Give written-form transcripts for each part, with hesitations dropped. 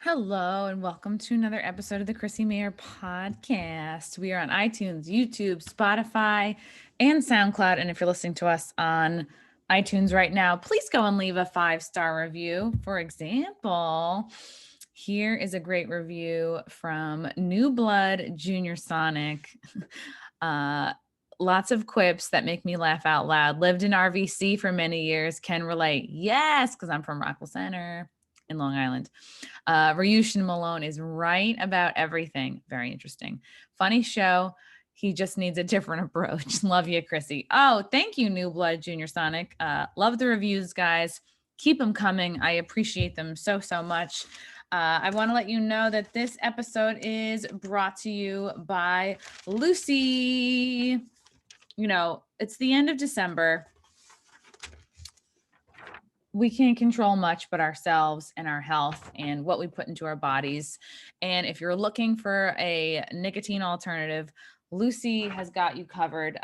Hello, and welcome to another episode of the Chrissie Mayr podcast. We are on iTunes, YouTube, Spotify, and SoundCloud. And if you're listening to us on iTunes right now, please go and leave a 5-star review. For example, here is a great review from New Blood Junior Sonic. Lots of quips that make me laugh out loud. Lived in RVC for many years. Can relate. Yes, because I'm from Rockville Center in Long Island. Ryushin Malone is right about everything. Very interesting. Funny show. He just needs a different approach. Love you, Chrissy. Oh, thank you, New Blood Junior Sonic. Love the reviews, guys. Keep them coming. I appreciate them so, so much. I want to let you know that this episode is brought to you by Lucy. You know, it's the end of December. We can't control much but ourselves and our health and what we put into our bodies. And if you're looking for a nicotine alternative, Lucy has got you covered.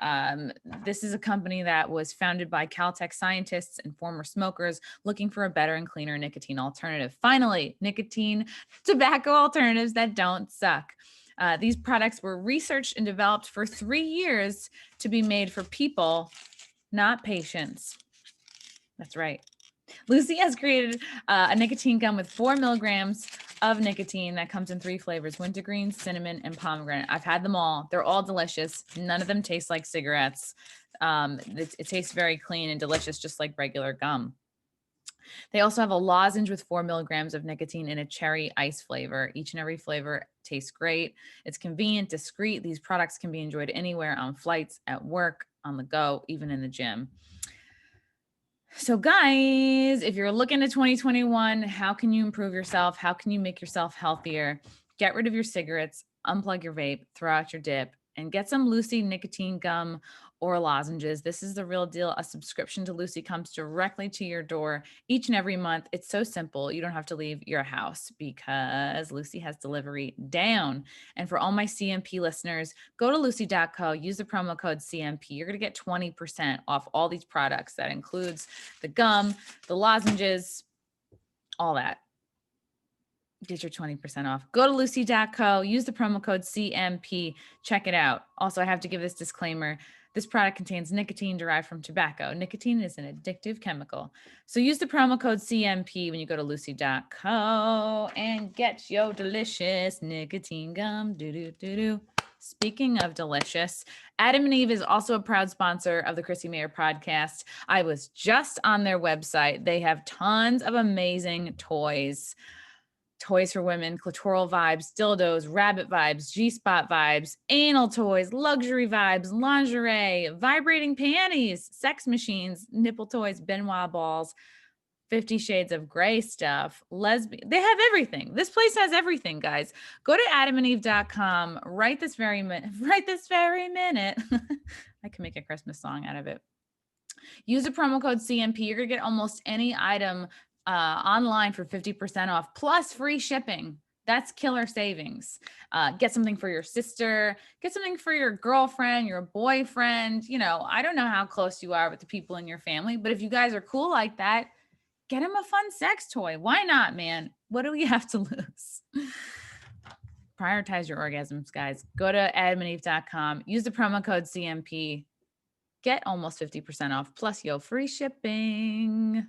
This is a company that was founded by Caltech scientists and former smokers looking for a better and cleaner nicotine alternative. Finally, nicotine tobacco alternatives that don't suck. These products were researched and developed for 3 years to be made for people, not patients. That's right. Lucy has created a nicotine gum with 4 milligrams of nicotine that comes in 3 flavors: wintergreen, cinnamon, and pomegranate. I've had them all. They're all delicious. None of them taste like cigarettes. It tastes very clean and delicious, just like regular gum. They also have a lozenge with 4 milligrams of nicotine in a cherry ice flavor. Each and every flavor tastes great. It's convenient, discreet. These products can be enjoyed anywhere, on flights, at work, on the go, even in the gym. So guys, if you're looking to 2021, how can you improve yourself? How can you make yourself healthier? Get rid of your cigarettes, unplug your vape, throw out your dip, and get some Lucy nicotine gum or lozenges. This is the real deal. A subscription to Lucy comes directly to your door each and every month. It's so simple. You don't have to leave your house because Lucy has delivery down. And for all my CMP listeners, go to lucy.co, use the promo code CMP. You're going to get 20% off all these products. That includes the gum, the lozenges, all that. Get your 20% off. Go to lucy.co, use the promo code CMP, check it out. Also, I have to give this disclaimer. This product contains nicotine derived from tobacco. Nicotine is an addictive chemical. So use the promo code CMP when you go to lucy.co and get your delicious nicotine gum. Speaking of delicious, Adam and Eve is also a proud sponsor of the Chrissie Mayr podcast. I was just on their website. They have tons of amazing toys. Toys for women, clitoral vibes, dildos, rabbit vibes, G-spot vibes, anal toys, luxury vibes, lingerie, vibrating panties, sex machines, nipple toys, Benoit balls, 50 Shades of Grey stuff, lesbian. They have everything. This place has everything, guys. Go to adamandeve.com right this very minute. I can make a Christmas song out of it. Use the promo code CMP. You're going to get almost any item online for 50% off plus free shipping. That's killer savings. Get something for your sister, get something for your girlfriend, your boyfriend. You know, I don't know how close you are with the people in your family, but if you guys are cool like that, get him a fun sex toy. Why not, man? What do we have to lose? Prioritize your orgasms, guys. Go to adamandeve.com. Use the promo code CMP. Get almost 50% off plus free shipping.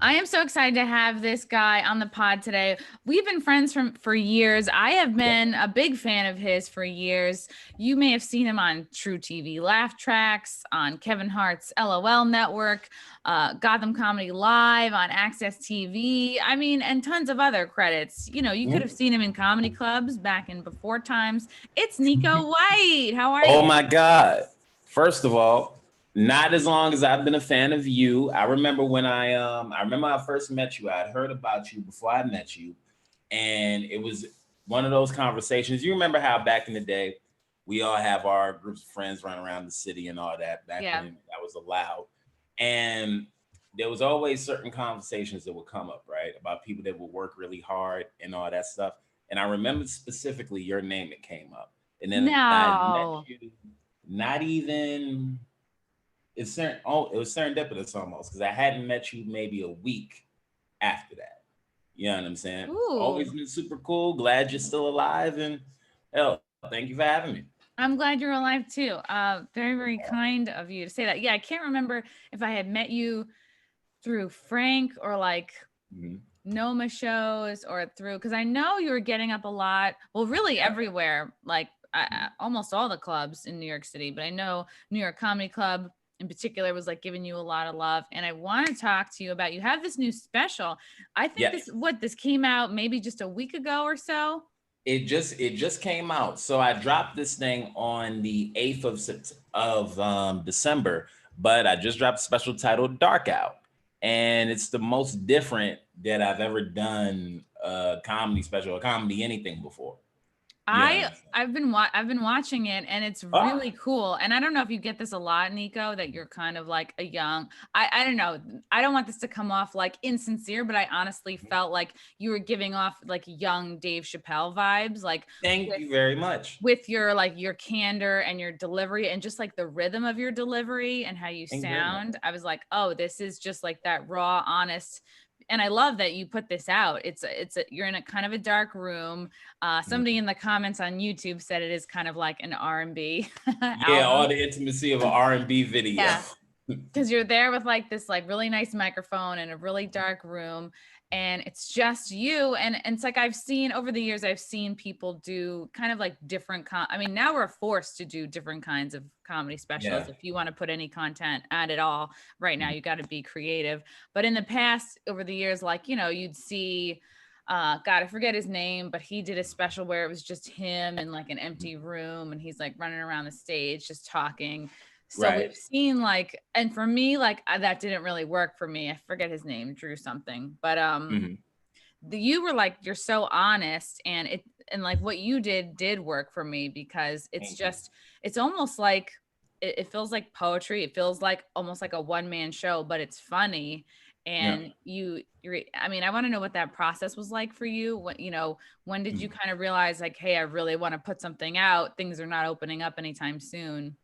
I am so excited to have this guy on the pod today. We've been friends for years. I have been a big fan of his for years. You may have seen him on True TV Laugh Tracks, on Kevin Hart's LOL Network, Gotham Comedy Live on Access TV. I mean, and tons of other credits. You know, you could have seen him in comedy clubs back in before times. It's Neko White. How are you? Oh my God. First of all, not as long as I've been a fan of you. I remember when I remember I first met you. I had heard about you before I met you. And it was one of those conversations. You remember how back in the day, we all have our groups of friends running around the city and all that back when that was allowed. And there was always certain conversations that would come up, right? About people that would work really hard and all that stuff. And I remember specifically your name that came up. And then I met you, not even... it was serendipitous almost because I hadn't met you maybe a week after that. You know what I'm saying? Ooh. Always been super cool. Glad you're still alive. And hell, thank you for having me. I'm glad you're alive too. Very, very kind of you to say that. Yeah, I can't remember if I had met you through Frank or like Noma shows or through, because I know you were getting up a lot. Well, really everywhere, like almost all the clubs in New York City, but I know New York Comedy Club in particular was like giving you a lot of love. And I want to talk to you about, you have this new special. I think this came out maybe just a week ago or so. It just came out. So I dropped this thing on the 8th of December, but I just dropped a special titled Dark Out. And it's the most different that I've ever done a comedy special, a comedy anything before. I've been watching it, and it's really cool. And I don't know if you get this a lot, Neko, that you're kind of like a young, I don't know. I don't want this to come off like insincere, but I honestly felt like you were giving off like young Dave Chappelle vibes. Like, thank you very much. With your like your candor and your delivery and just like the rhythm of your delivery and how you sound. I was like, oh, this is just like that raw, honest. And I love that you put this out. You're in a kind of a dark room. Somebody in the comments on YouTube said it is kind of like an R&B. Yeah, all the intimacy of an R&B video. Yeah, because you're there with like this like really nice microphone in a really dark room, and it's just you. And it's like I've seen over the years, I've seen people do kind of like different. I mean, now we're forced to do different kinds of comedy specials. If you want to put any content at it all right now, you got to be creative. But in the past, over the years, like, you know, you'd see, God, I forget his name, but he did a special where it was just him in like an empty room, and he's like running around the stage just talking. So we've seen like, and for me, like that didn't really work for me. I forget his name, Drew something, but you were like, you're so honest, and like what you did work for me, because it's just, it's almost like, it feels like poetry. It feels like almost like a one-man show, but it's funny. And I mean, I want to know what that process was like for you. What, you know, when did you kind of realize like, hey, I really want to put something out. Things are not opening up anytime soon.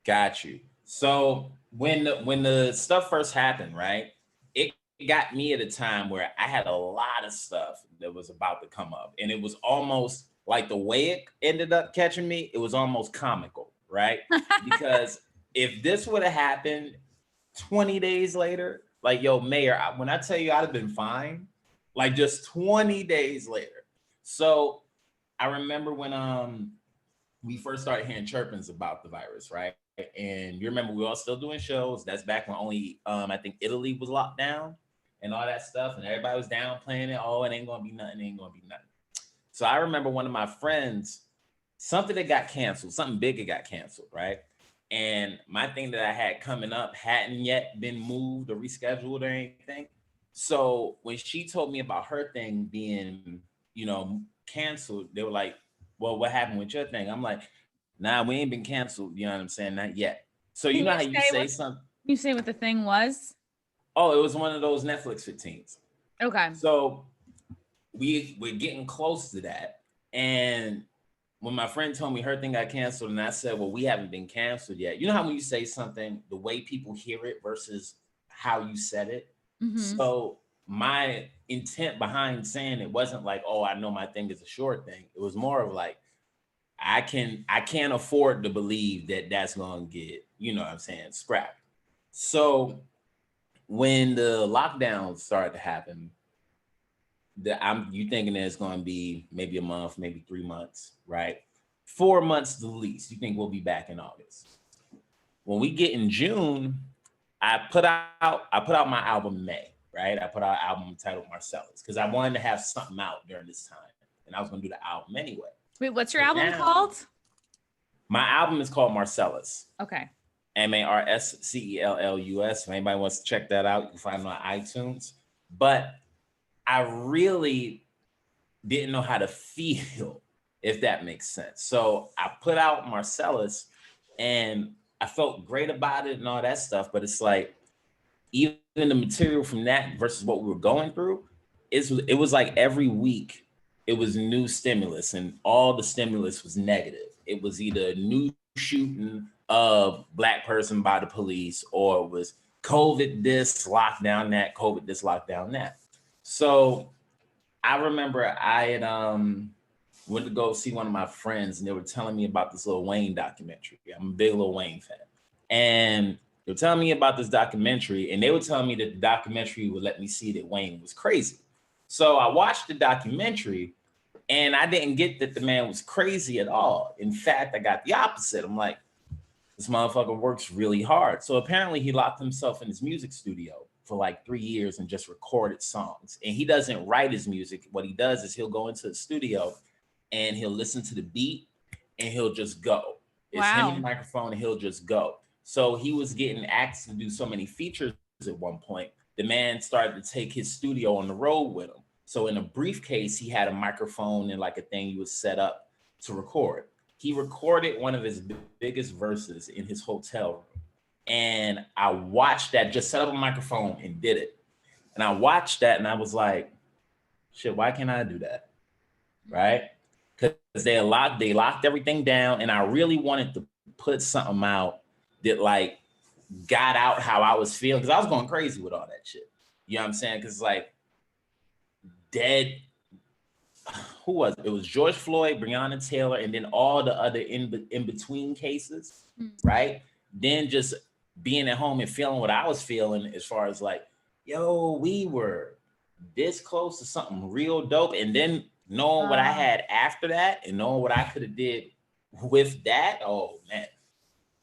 Got you. So when the stuff first happened, right, it got me at a time where I had a lot of stuff that was about to come up, and it was almost like the way it ended up catching me, it was almost comical, right? Because if this would have happened 20 days later, like, yo, Mayor, when I tell you I'd have been fine, like just 20 days later. So I remember when we first started hearing chirpings about the virus, right? And you remember we were all still doing shows. That's back when only I think Italy was locked down and all that stuff, and everybody was downplaying it. Oh, it ain't gonna be nothing, ain't gonna be nothing. So I remember one of my friends, something that got canceled, something big that got canceled, right? And my thing that I had coming up hadn't yet been moved or rescheduled or anything. So when she told me about her thing being, you know, canceled, they were like, well, what happened with your thing? I'm like, nah, we ain't been canceled. You know what I'm saying? Not yet. So you know how you say something? You say what the thing was? Oh, it was one of those Netflix 15s. Okay. So we're getting close to that. And when my friend told me her thing got canceled, and I said, well, we haven't been canceled yet. You know how when you say something, the way people hear it versus how you said it? So my intent behind saying it wasn't like, oh, I know my thing is a short thing. It was more of like, I can't afford to believe that that's going to get, you know what I'm saying, scrapped. So when the lockdowns started to happen, you thinking that it's going to be maybe a month, maybe 3 months, right? 4 months the least. You think we'll be back in August. When we get in June, I put out my album in May, right? I put out an album titled Marcellus because I wanted to have something out during this time, and I was going to do the album anyway. Wait, what's your album called? My album is called Marcellus. Okay. Marscellus. If anybody wants to check that out, you can find it on iTunes. But I really didn't know how to feel, if that makes sense. So I put out Marcellus, and I felt great about it and all that stuff. But it's like, even the material from that versus what we were going through, it was like every week, it was new stimulus, and all the stimulus was negative. It was either a new shooting of Black person by the police, or it was COVID this, lockdown that, COVID this, lockdown that. So I remember I had went to go see one of my friends, and they were telling me about this Lil Wayne documentary. I'm a big Lil Wayne fan, and they were telling me about this documentary, and they were telling me that the documentary would let me see that Wayne was crazy. So I watched the documentary, and I didn't get that the man was crazy at all. In fact, I got the opposite. I'm like, this motherfucker works really hard. So apparently he locked himself in his music studio for like 3 years and just recorded songs. And he doesn't write his music. What he does is he'll go into the studio and he'll listen to the beat and he'll just go. It's him and the microphone and he'll just go. So he was getting asked to do so many features at one point. The man started to take his studio on the road with him. So in a briefcase, he had a microphone and like a thing you would set up to record. He recorded one of his biggest verses in his hotel room. And I watched that, just set up a microphone and did it. And I watched that and I was like, shit, why can't I do that? Right? Because they locked everything down. And I really wanted to put something out that like got out how I was feeling. Because I was going crazy with all that shit. You know what I'm saying? Because like dead, who was it? It was George Floyd, Breonna Taylor, and then all the other in between cases, right? Then just being at home and feeling what I was feeling as far as like, yo, we were this close to something real dope. And then knowing what I had after that and knowing what I could have did with that, oh man,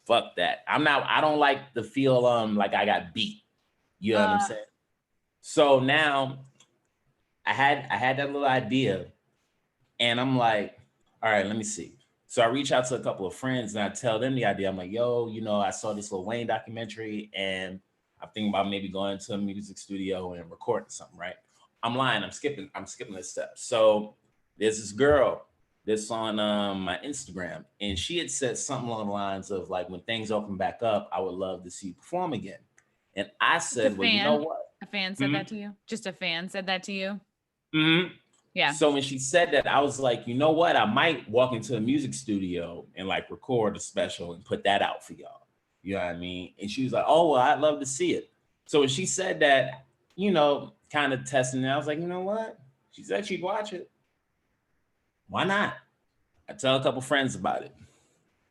fuck that. I don't like to feel like I got beat. You know what I'm saying? So now I had that little idea. And I'm like, all right, let me see. So I reach out to a couple of friends and I tell them the idea. I'm like, yo, you know, I saw this Lil Wayne documentary and I'm thinking about maybe going to a music studio and recording something, right? I'm lying, I'm skipping this step. So there's this girl that's on my Instagram and she had said something along the lines of like, when things open back up, I would love to see you perform again. And I said, well, you know what? A fan said that to you? Just a fan said that to you? Mm-hmm. Yeah. So when she said that, I was like, you know what? I might walk into a music studio and like record a special and put that out for y'all. You know what I mean? And she was like, oh, well, I'd love to see it. So when she said that, you know, kind of testing it, I was like, you know what? She said she'd watch it. Why not? I tell a couple friends about it.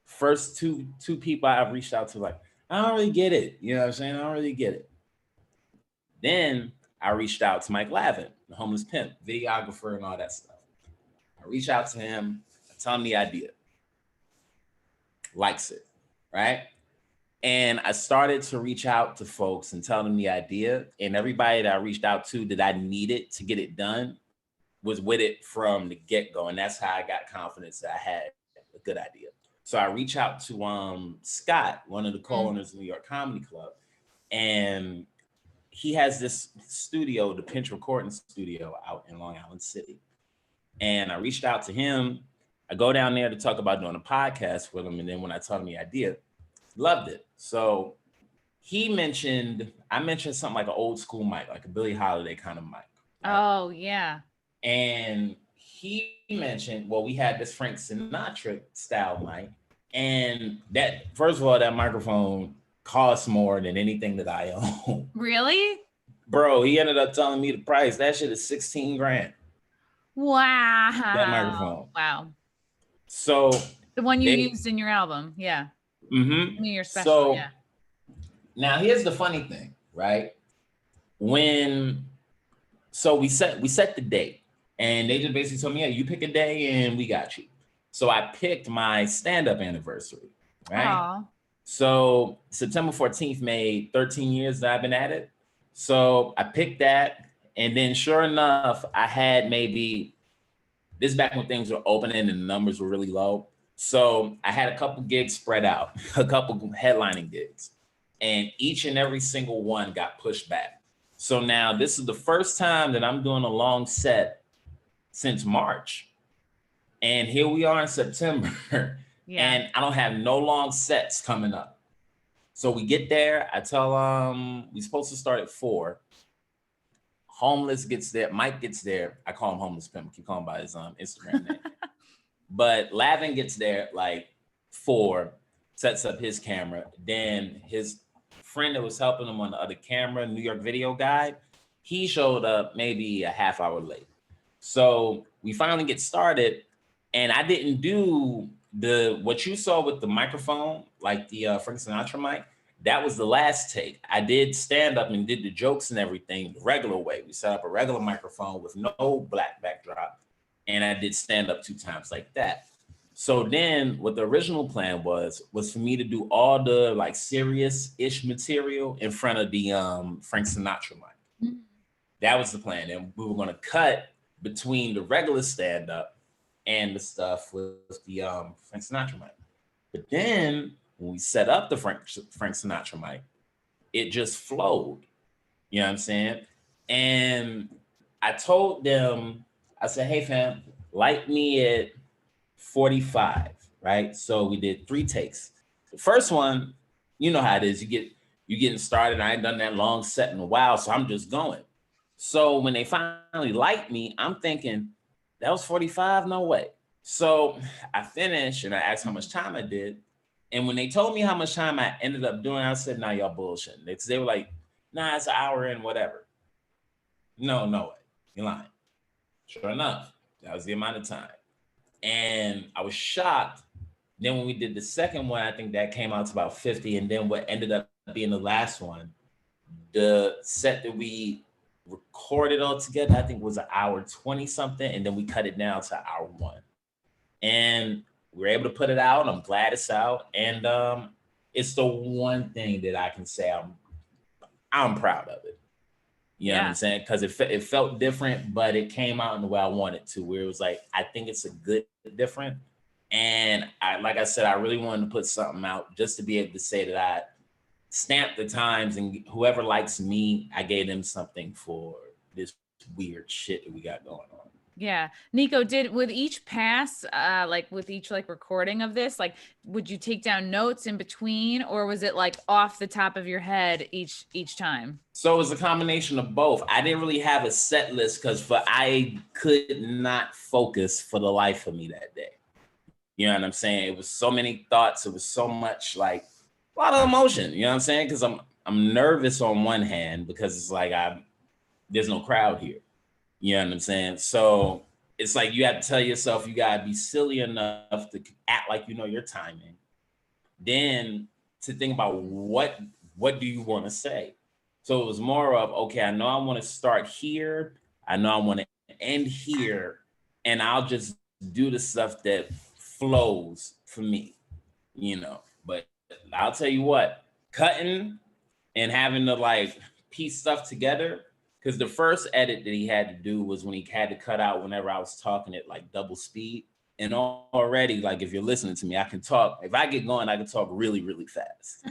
First two people I've reached out to, like, I don't really get it. You know what I'm saying? I don't really get it. Then I reached out to Mike Lavin, the homeless pimp, videographer, and all that stuff. I reach out to him, I tell him the idea. Likes it, right? And I started to reach out to folks and tell them the idea. And everybody that I reached out to that I needed to get it done was with it from the get-go. And that's how I got confidence that I had a good idea. So I reach out to Scott, one of the co-owners of New York Comedy Club. And he has this studio, the Pinch Recording Studio out in Long Island City. And I reached out to him. I go down there to talk about doing a podcast with him. And then when I told him the idea, loved it. So I mentioned something like an old school mic, like a Billie Holiday kind of mic. Right? Oh, yeah. And he mentioned, well, we had this Frank Sinatra style mic. And that, first of all, that microphone costs more than anything that I own. Really? Bro, he ended up telling me the price. That shit is 16 grand. Wow. That microphone. Wow. So the one you used in your album. Yeah. Mm-hmm. Your special, yeah. Now here's the funny thing, right? We set the date and they just basically told me, yeah, you pick a day and we got you. So I picked my stand-up anniversary, right? Aww. So September 14th made 13 years that I've been at it. So I picked that. And then sure enough, I had this back when things were opening and the numbers were really low. So I had a couple gigs spread out, a couple headlining gigs, and each and every single one got pushed back. So now this is the first time that I'm doing a long set since March. And here we are in September. Yeah. And I don't have no long sets coming up. So we get there, I tell we're supposed to start at 4. Homeless gets there, Mike gets there. I call him Homeless Pimp, keep calling by his Instagram name. But Lavin gets there like 4, sets up his camera. Then his friend that was helping him on the other camera, New York video guy, he showed up maybe a half hour late. So we finally get started, and I didn't do what you saw with the microphone, like the Frank Sinatra mic. That was the last take. I did stand up and did the jokes and everything the regular way. We set up a regular microphone with no black backdrop, and I did stand up 2 times like that. So then what the original plan was for me to do all the like serious-ish material in front of the Frank Sinatra mic. Mm. That was the plan. And we were gonna cut between the regular stand-up and the stuff with the Frank Sinatra mic. But then when we set up the Frank Sinatra mic, it just flowed. You know what I'm saying? And I told them, I said, hey fam, light me at 45, right? So we did 3 takes. The first one, you know how it is. You getting started. I ain't done that long set in a while, so I'm just going. So when they finally light me, I'm thinking, that was 45? No way. So I finished and I asked how much time I did. And when they told me how much time I ended up doing, I said, nah, y'all bullshitting. They were like, nah, it's an hour and whatever. No way. You're lying. Sure enough, that was the amount of time. And I was shocked. Then when we did the second one, I think that came out to about 50. And then what ended up being the last one, the set that we recorded all together, I think was an hour 20 something. And then we cut it down to hour 1. And we were able to put it out. I'm glad it's out. And it's the one thing that I can say I'm proud of it. You know what I'm saying? Because it felt different, but it came out in the way I wanted to, where it was like, I think it's a good different. And like I said, I really wanted to put something out just to be able to say that I stamped the times, and whoever likes me, I gave them something for this weird shit that we got going on. Yeah. Neko, did with each pass, like with each like recording of this, like would you take down notes in between, or was it like off the top of your head each time? So it was a combination of both. I didn't really have a set list because I could not focus for the life of me that day. You know what I'm saying? It was so many thoughts. It was so much like a lot of emotion. You know what I'm saying? Because I'm nervous on one hand because it's like there's no crowd here. You know what I'm saying? So it's like you have to tell yourself you gotta be silly enough to act like you know your timing. Then to think about what do you want to say? So it was more of, okay, I know I want to start here. I know I want to end here. And I'll just do the stuff that flows for me, you know. But I'll tell you what, cutting and having to like piece stuff together, because the first edit that he had to do was when he had to cut out whenever I was talking at like double speed. And already, like, if you're listening to me, I can talk. If I get going, I can talk really, really fast,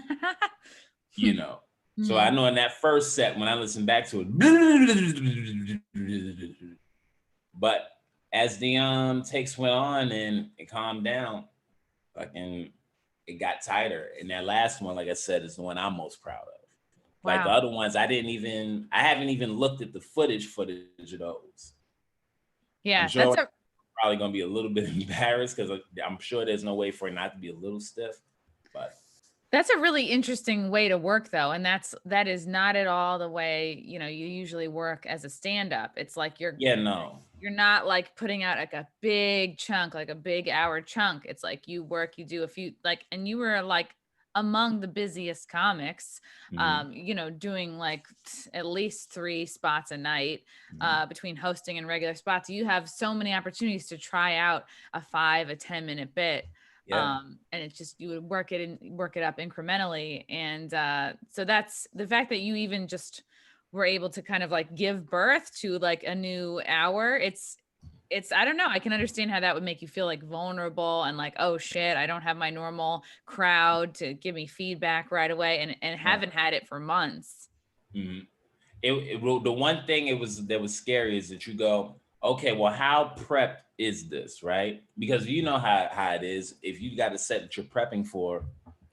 you know. So I know in that first set, when I listen back to it, but as the takes went on and it calmed down, fucking, it got tighter. And that last one, like I said, is the one I'm most proud of. Wow. Like the other ones, I haven't even looked at the footage of those. Yeah, I'm sure that's probably gonna be a little bit embarrassed because I'm sure there's no way for it not to be a little stiff, but. That's a really interesting way to work though. And that is not at all the way, you know, you usually work as a stand-up. It's like you're not like putting out like a big chunk, like a big hour chunk. It's like you do a few, like, and you were like among the busiest comics, you know, doing like at least 3 spots a night, between hosting and regular spots. You have so many opportunities to try out a 5, a 10-minute bit. Yeah. And it's just, you would work it up incrementally. And so that's the fact that you even just were able to kind of like give birth to like a new hour. It's I don't know, I can understand how that would make you feel like vulnerable and like, oh shit, I don't have my normal crowd to give me feedback right away, and haven't had it for months. Mm-hmm. The one thing that was scary is that you go, okay, well, how prepped is this, right? Because you know how it is. If you got a set that you're prepping for,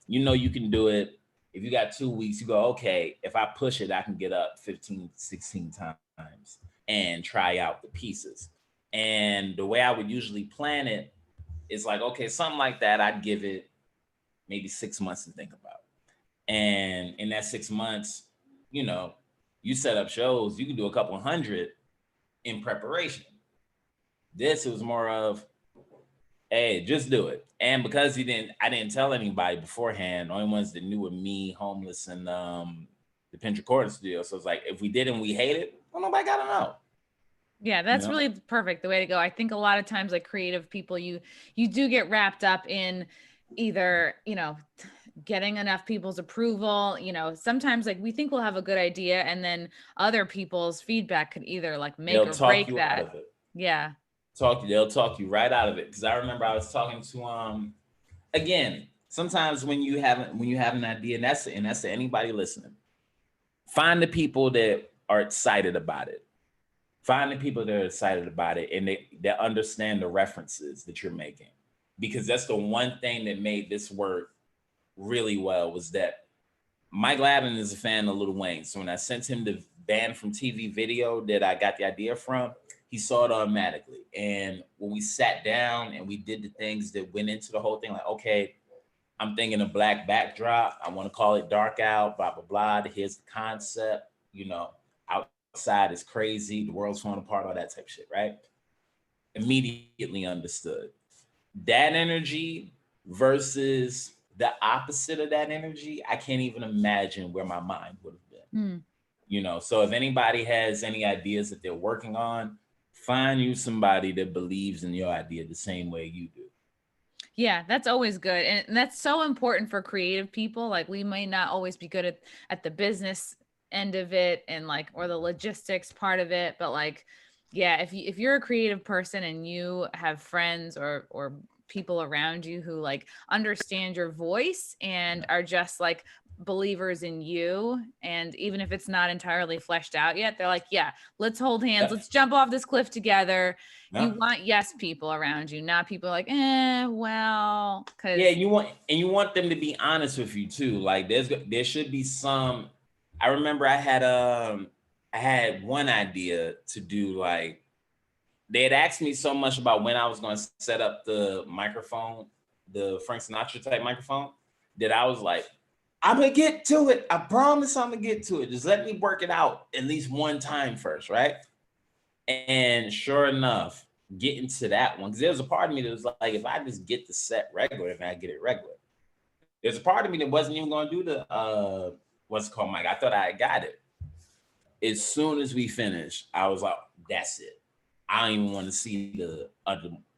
you know you can do it. If you got 2 weeks, you go, okay, if I push it, I can get up 15, 16 times and try out the pieces. And the way I would usually plan it is like, okay, something like that, I'd give it maybe 6 months to think about. And in that 6 months, you know, you set up shows, you can do a couple hundred in preparation. This was more of, hey, just do it. And because I didn't tell anybody beforehand. The only ones that knew were me, Homeless, and the Pinch Recording Studio. So it's like, if we did and we hate it, well, nobody gotta know. Yeah, that's really perfect. The way to go. I think a lot of times, like creative people, you do get wrapped up in either, getting enough people's approval. Sometimes like we think we'll have a good idea, and then other people's feedback could either like make They'll or talk break you that. out of it. Yeah. They'll talk you right out of it. Because I remember I was talking to again, sometimes when you have an idea, and that's to anybody listening, find the people that are excited about it. Find the people that are excited about it and they understand the references that you're making. Because that's the one thing that made this work really well, was that Mike Lavin is a fan of Lil Wayne. So when I sent him the Banned from TV video that I got the idea from, he saw it automatically. And when we sat down and we did the things that went into the whole thing, like, okay, I'm thinking a black backdrop. I want to call it dark out, blah, blah, blah. Here's the concept, outside is crazy. The world's falling apart, all that type of shit, right? Immediately understood. That energy versus the opposite of that energy, I can't even imagine where my mind would have been. So if anybody has any ideas that they're working on, find you somebody that believes in your idea the same way you do. Yeah, that's always good. And that's so important for creative people. Like we may not always be good at the business end of it and like, or the logistics part of it. But like, yeah, if you're a creative person and you have friends or people around you who like understand your voice and are just like believers in you, and even if it's not entirely fleshed out yet, they're like, yeah, let's hold hands, let's jump off this cliff together. You want yes people around you, not people like, well, because you want them to be honest with you too. Like there should be some. I remember I had one idea to do, like they had asked me so much about when I was going to set up the microphone, the Frank Sinatra type microphone, that I was like, I'm gonna get to it. I promise I'm gonna get to it. Just let me work it out at least one time first, right? And sure enough, getting to that one, because there was a part of me that was like, if I just get the set regular, then I get it regular. There's a part of me that wasn't even gonna do the what's it called, Mike. I thought I got it. As soon as we finished, I was like, that's it. I don't even want to see the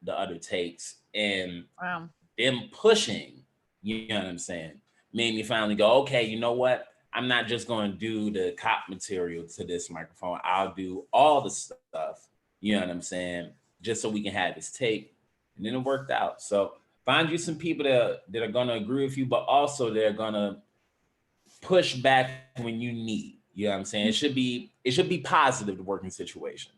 other takes. And them pushing, you know what I'm saying, made me finally go, okay, you know what? I'm not just going to do the cop material to this microphone. I'll do all the stuff, you know what I'm saying, just so we can have this tape. And then it worked out. So find you some people that are going to agree with you, but also they're going to push back when you need. You know what I'm saying? It should be positive, the working situation.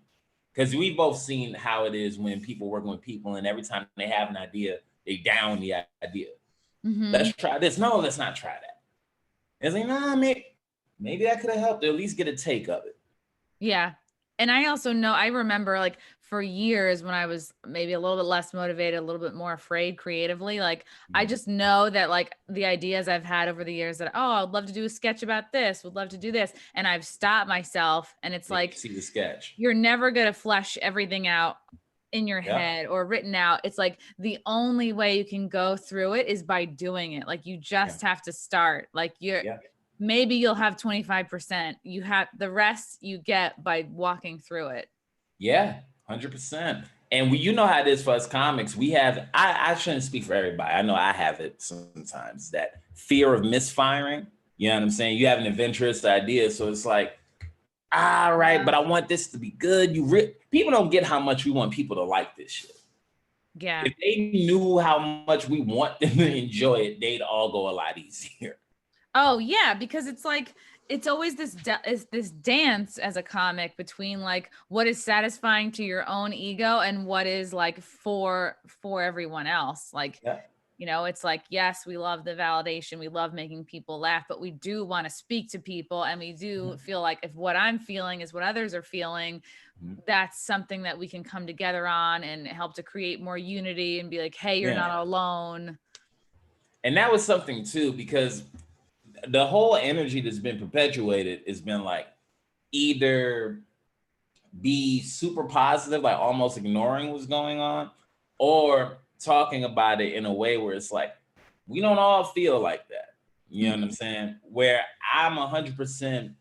Because we've both seen how it is when people working with people, and every time they have an idea, they down the idea. Let's try this. No, let's not try that. It's like, nah, maybe that could have helped, or at least get a take of it. Yeah. And I also know, I remember like for years when I was maybe a little bit less motivated, a little bit more afraid creatively, like I just know that like the ideas I've had over the years that, oh, I'd love to do a sketch about this, would love to do this. And I've stopped myself, and it's like, see the sketch. You're never going to flesh everything out in your head or written out. It's like the only way you can go through it is by doing it. Like you just have to start. Like maybe you'll have 25%. You have the rest you get by walking through it. Yeah, 100%. And you know how it is for us comics. We have, I shouldn't speak for everybody. I know I have it sometimes, that fear of misfiring. You know what I'm saying? You have an adventurous idea. So it's like, all right, but I want this to be good. People don't get how much we want people to like this shit. Yeah. If they knew how much we want them to enjoy it, they'd all go a lot easier. Oh yeah, because it's like, it's always this dance as a comic between like what is satisfying to your own ego and what is like for everyone else. Like, it's like, yes, we love the validation. We love making people laugh, but we do want to speak to people. And we do feel like if what I'm feeling is what others are feeling, that's something that we can come together on and help to create more unity and be like, hey, you're not alone. And that was something too, because the whole energy that's been perpetuated has been like, either be super positive, like almost ignoring what's going on, or talking about it in a way where it's like, we don't all feel like that. You know what I'm saying? Where I'm 100%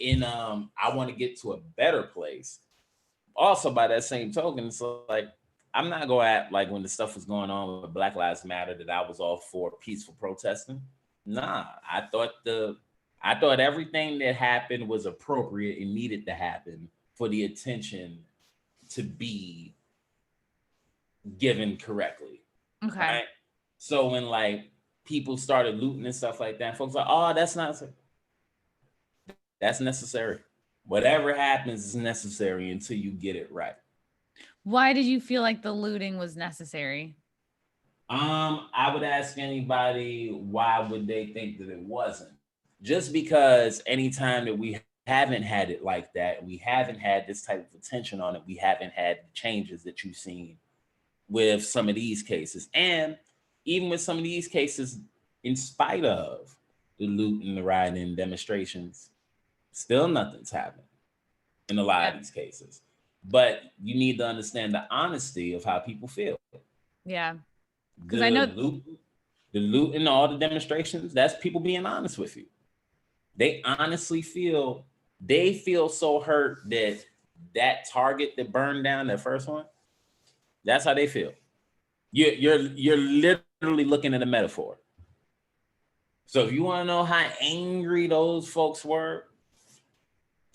in, I want to get to a better place. Also, by that same token, it's like, I'm not going to act like when the stuff was going on with Black Lives Matter that I was all for peaceful protesting. Nah, I thought everything that happened was appropriate and needed to happen for the attention to be given correctly. Okay. Right. So when like people started looting and stuff like that, folks are like, oh, that's necessary. Whatever happens is necessary until you get it right. Why did you feel like the looting was necessary? I would ask anybody, why would they think that it wasn't? Just because anytime that we haven't had it like that, we haven't had this type of attention on it, we haven't had the changes that you've seen with some of these cases. And even with some of these cases, in spite of the loot and the rioting and demonstrations, still nothing's happened in a lot of these cases. But you need to understand the honesty of how people feel. Yeah. Because I know the loot and all the demonstrations, that's people being honest with you. They honestly feel so hurt that Target that burned down that first one, that's how they feel. You're literally looking at a metaphor. So if you want to know how angry those folks were,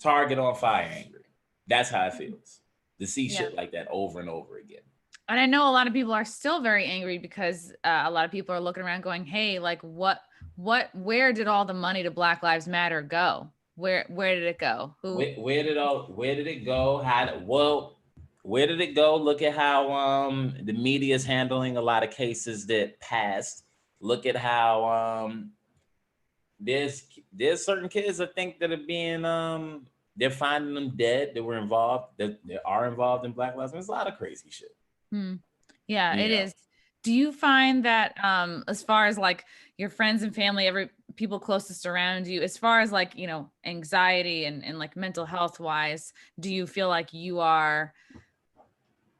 Target on fire angry. That's how it feels to see shit like that over and over again. And I know a lot of people are still very angry because a lot of people are looking around going, hey, like where did all the money to Black Lives Matter go? Where did it go? Where did it go? Where did it go? Look at how the media is handling a lot of cases that passed. Look at how there's certain kids I think that are being they're finding them dead that were involved, that are involved in Black Lives Matter. There's a lot of crazy shit. Yeah, it is. Do you find that as far as like your friends and family, people closest around you, as far as like, you know, anxiety and like mental health wise, do you feel like you are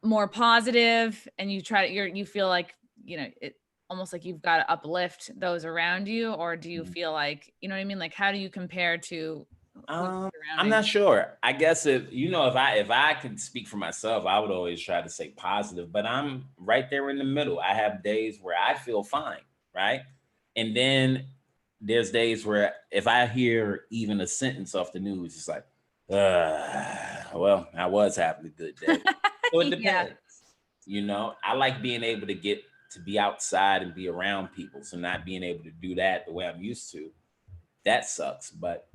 more positive and you feel like, you know, it almost like you've got to uplift those around you? Or do you feel like, you know what I mean? Like, how do you compare to I'm not sure. I guess if I could speak for myself, I would always try to say positive, but I'm right there in the middle. I have days where I feel fine, right? And then there's days where if I hear even a sentence off the news, it's like, well, I was having a good day. So it depends. You know, I like being able to get to be outside and be around people. So not being able to do that the way I'm used to, that sucks. But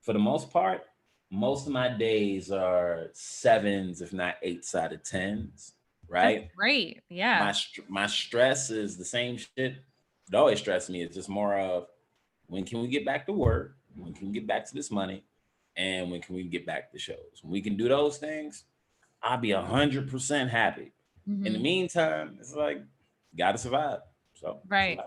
for the most part, most of my days are 7s, if not 8s out of 10s, right? That's great. Yeah. My stress is the same shit. It always stresses me. It's just more of, when can we get back to work? When can we get back to this money? And when can we get back to shows? When we can do those things, I'll be 100% happy. In the meantime, it's like, gotta survive. So right.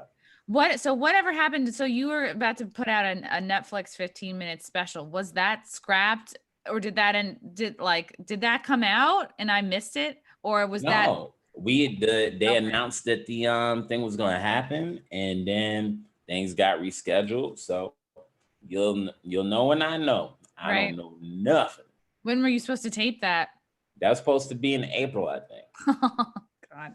Whatever happened? So you were about to put out a Netflix 15-minute special. Was that scrapped, or did that come out and I missed it, or was that? No, they announced that the thing was going to happen, and then things got rescheduled. So you'll know when I know. I don't know nothing. When were you supposed to tape that? That was supposed to be in April, I think. Oh, God.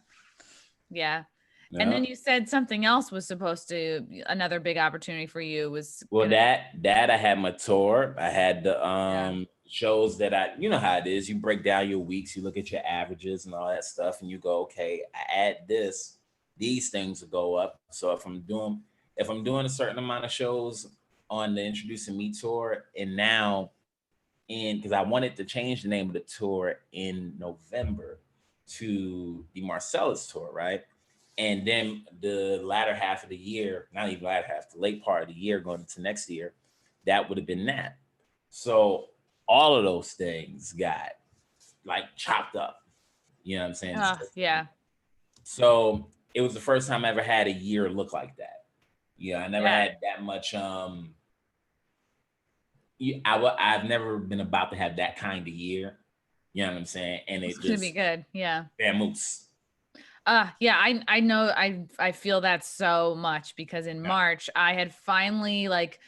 Yeah. No. And then you said something else was supposed to, another big opportunity for you was. Well, that I had my tour. I had the shows that you know how it is. You break down your weeks, you look at your averages and all that stuff, and you go, okay, I add these things will go up. So if I'm doing a certain amount of shows on the Introducing Me tour, and now because I wanted to change the name of the tour in November to the Marcellus tour, right? And then the latter half of the year, not even latter half, the late part of the year going into next year, that would have been that. So all of those things got like chopped up. You know what I'm saying? Yeah. So it was the first time I ever had a year look like that. Yeah, I never had that much. I've never been about to have that kind of year. You know what I'm saying? And It's it gonna be just good. Yeah. vamoose. Yeah, I know I feel that so much because in Yeah. March I had finally like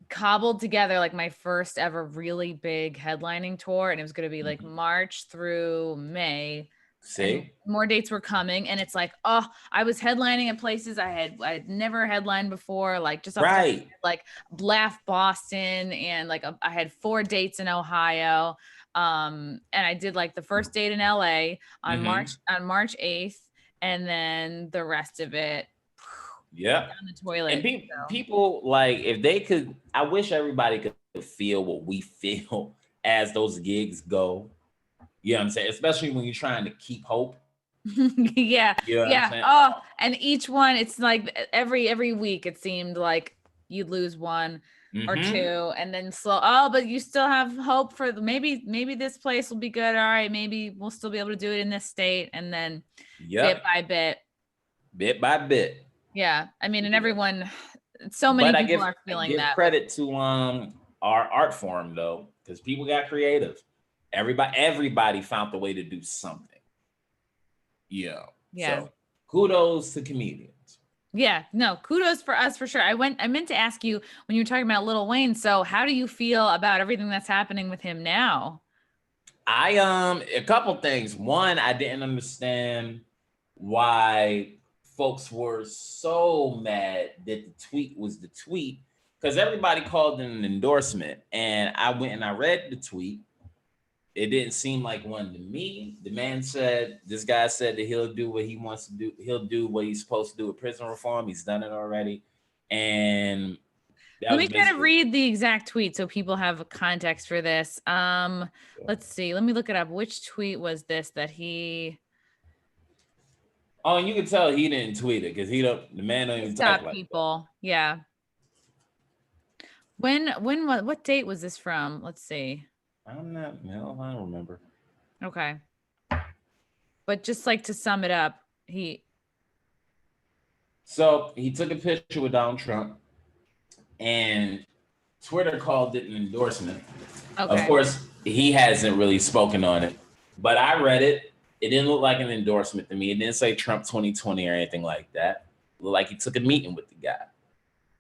cobbled together like my first ever really big headlining tour, and it was going to be like March through May, and See? more dates were coming, and it's like, oh, I was headlining at places I'd never headlined before, like just off the top of my Right. head, like Laugh Boston, and like I had 4 dates in Ohio, and I did like the first date in LA on March 8th, and then the rest of it Yep. down the toilet. And So. people like if they could, I wish everybody could feel what we feel as those gigs go. You know what I'm saying? Especially when you're trying to keep hope. Yeah, You know what I'm yeah. saying? Oh, and each one, it's like every week it seemed like you'd lose one or two, and then slow. Oh, but you still have hope for maybe this place will be good. All right, maybe we'll still be able to do it in this state, and then bit Yep. by bit. Bit by bit. Yeah, I mean, and Yeah. everyone, so many But people are I feeling give that. But credit to our art form though, because people got creative. Everybody found the way to do something. Yeah. yeah. So kudos to comedians. Yeah, no, kudos for us for sure. I meant to ask you when you were talking about Lil Wayne. So, how do you feel about everything that's happening with him now? A couple things. One, I didn't understand why folks were so mad that the tweet was the tweet because everybody called it an endorsement. And I went and I read the tweet. It didn't seem like one to me. The man said, this guy said that he'll do what he wants to do. He'll do what he's supposed to do with prison reform. He's done it already. And that Let was me kind of basically. read the exact tweet so people have a context for this. Let's see. Let me look it up. Which tweet was this that he Oh, and you can tell he didn't tweet it because the man don't even type stopped like that. people? Yeah. What date was this from? Let's see. I'm not, no, I don't remember. Okay. But just like to sum it up, So he took a picture with Donald Trump, and Twitter called it an endorsement. Of okay. course, he hasn't really spoken on it, but I read it. It didn't look like an endorsement to me. It didn't say Trump 2020 or anything like that. It looked like he took a meeting with the guy.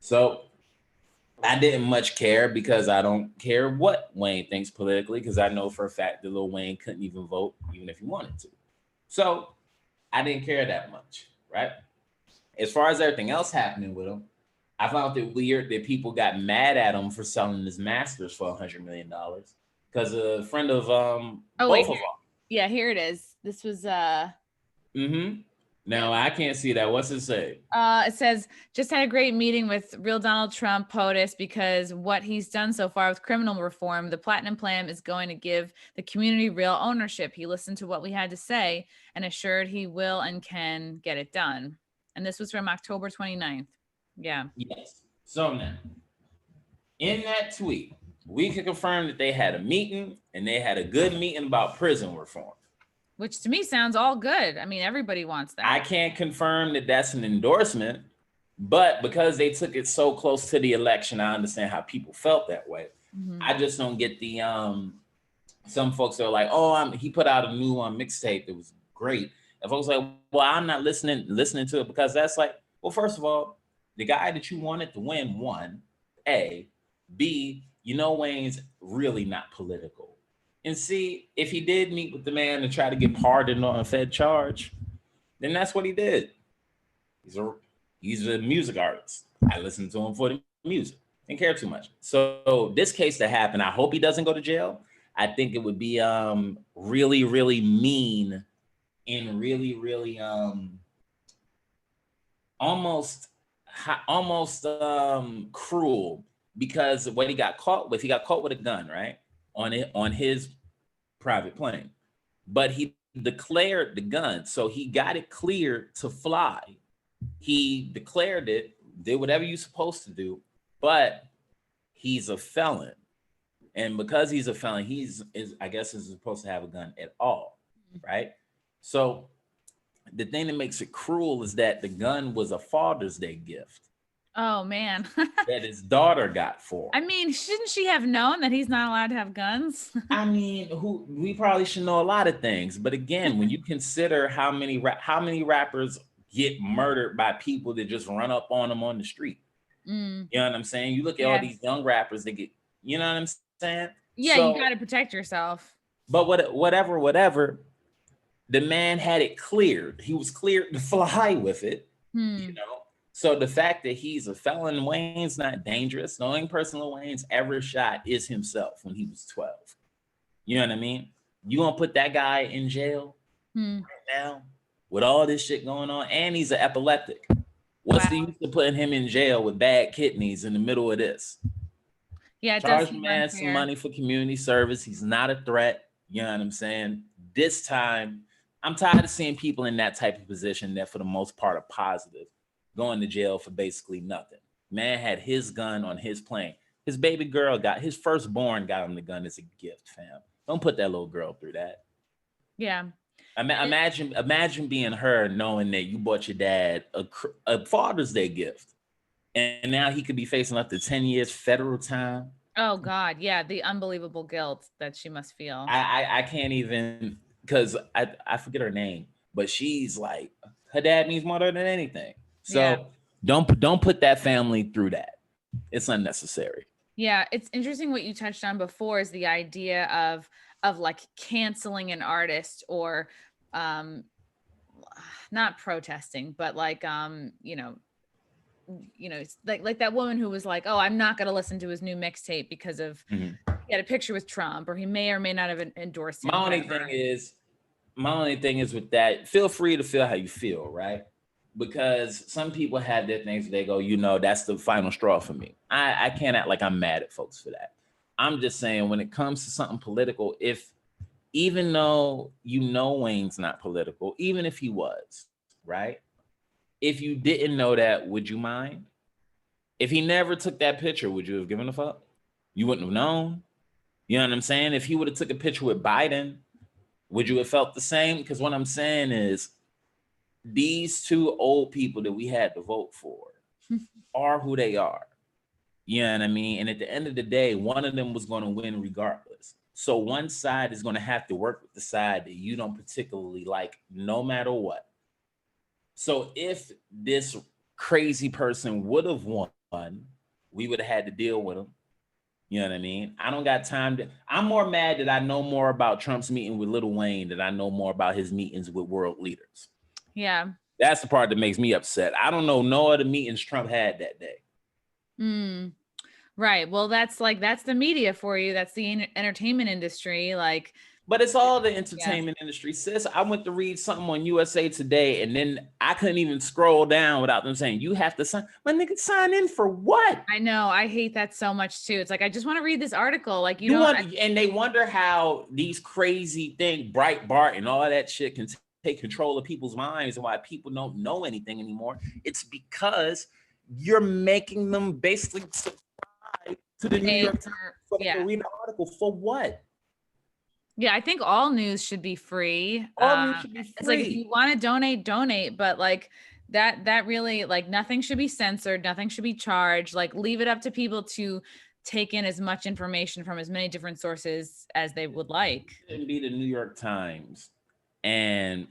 So I didn't much care because I don't care what Wayne thinks politically because I know for a fact that Lil Wayne couldn't even vote even if he wanted to. So I didn't care that much, right? As far as everything else happening with him, I found it weird that people got mad at him for selling his masters for $100 million because a friend of Oh both wait, of here. them. Yeah, here it is. This was Now I can't see that. What's it say? it says just had a great meeting with real Donald Trump POTUS because what he's done so far with criminal reform, the Platinum Plan is going to give the community real ownership. He listened to what we had to say and assured he will and can get it done. And this was from October 29th. Yeah. Yes. So now, in that tweet, we can confirm that they had a meeting and they had a good meeting about prison reform. Which to me sounds all good. I mean, everybody wants that. I can't confirm that that's an endorsement, but because they took it so close to the election, I understand how people felt that way. I just don't get the some folks are like, oh, he put out a new mixtape that was great. And folks are like, well, I'm not listening to it because that's like, well, first of all, the guy that you wanted to win won. A, B, Wayne's really not political. And C, if he did meet with the man to try to get pardoned on a Fed charge, then that's what he did. He's a music artist. I listened to him for the music. Didn't care too much. So this case that happened, I hope he doesn't go to jail. I think it would be really, really mean and really, really almost cruel because what he got caught with a gun, right? On his private plane. But he declared the gun. So he got it cleared to fly. He declared it, did whatever you're supposed to do, but he's a felon. And because he's a felon, I guess is supposed to have a gun at all, right? So the thing that makes it cruel is that the gun was a Father's Day gift. Oh man. that his daughter got for I him. mean, shouldn't she have known that he's not allowed to have guns? I mean, we probably should know a lot of things, but again, when you consider how many rappers get murdered by people that just run up on them on the street, Mm, you know what I'm saying? You look at all these yes. young rappers that get, you know what I'm saying? Yeah, you got So, to protect yourself. but whatever, the man had it cleared. He was cleared to fly with it, you Hmm. know. So the fact that he's a felon, Wayne's not dangerous. The only person Lil Wayne's ever shot is himself when he was 12. You know what I mean? You gonna put that guy in jail Hmm. right now with all this shit going on, and he's an epileptic. What's the Wow. use of putting him in jail with bad kidneys in the middle of this? Yeah, it does Charge the seem man some unfair. money for community service. He's not a threat. You know what I'm saying? This time, I'm tired of seeing people in that type of position that, for the most part, are positive, going to jail for basically nothing. Man had his gun on his plane. His baby girl got his firstborn got him the gun as a gift, fam. Don't put that little girl through that. Yeah. Imagine being her, knowing that you bought your dad a Father's Day gift, and now he could be facing up to 10 years federal time. Oh God. Yeah. The unbelievable guilt that she must feel. I can't even, because I forget her name, but she's like, her dad means more than anything. Yeah. So don't put that family through that. It's unnecessary. Yeah. It's interesting what you touched on before is the idea of like canceling an artist or um not protesting, but like it's like that woman who was like, oh, I'm not going to listen to his new mixtape because of Mhm. he had a picture with Trump, or he may or may not have endorsed My him, only whatever. thing is, my only thing is with that, feel free to feel how you feel, right? Because some people have their things they go, that's the final straw for me. I can't act like I'm mad at folks for that. I'm just saying, when it comes to something political, if even though Wayne's not political, even if he was, right? If you didn't know that, would you mind? If he never took that picture, would you have given a fuck? You wouldn't have known. You know what I'm saying? If he would have took a picture with Biden, would you have felt the same? Because what I'm saying is, these two old people that we had to vote for are who they are. You know what I mean? And at the end of the day, one of them was going to win regardless. So one side is going to have to work with the side that you don't particularly like, no matter what. So if this crazy person would have won, we would have had to deal with him. You know what I mean? I don't got time to. I'm more mad that I know more about Trump's meeting with Lil Wayne than I know more about his meetings with world leaders. Yeah. That's the part that makes me upset. I don't know no other meetings Trump had that day. Right. Well, that's the media for you. That's the entertainment industry. Like, But it's all the yeah. entertainment industry, sis. I went to read something on USA Today, and then I couldn't even scroll down without them saying, you have to sign. My nigga, sign in for what? I know. I hate that so much too. It's like, I just want to read this article. Like, And they wonder how these crazy things, Breitbart and all that shit, can take control of people's minds and why people don't know anything anymore. It's because you're making them basically subscribe to the New York Times so they can read the article. For what? Yeah, I think all news should be free. All news should be free. It's like, if you want to donate, but like that really, like, nothing should be censored, nothing should be charged. Like, leave it up to people to take in as much information from as many different sources as they would like. It shouldn't be the New York Times and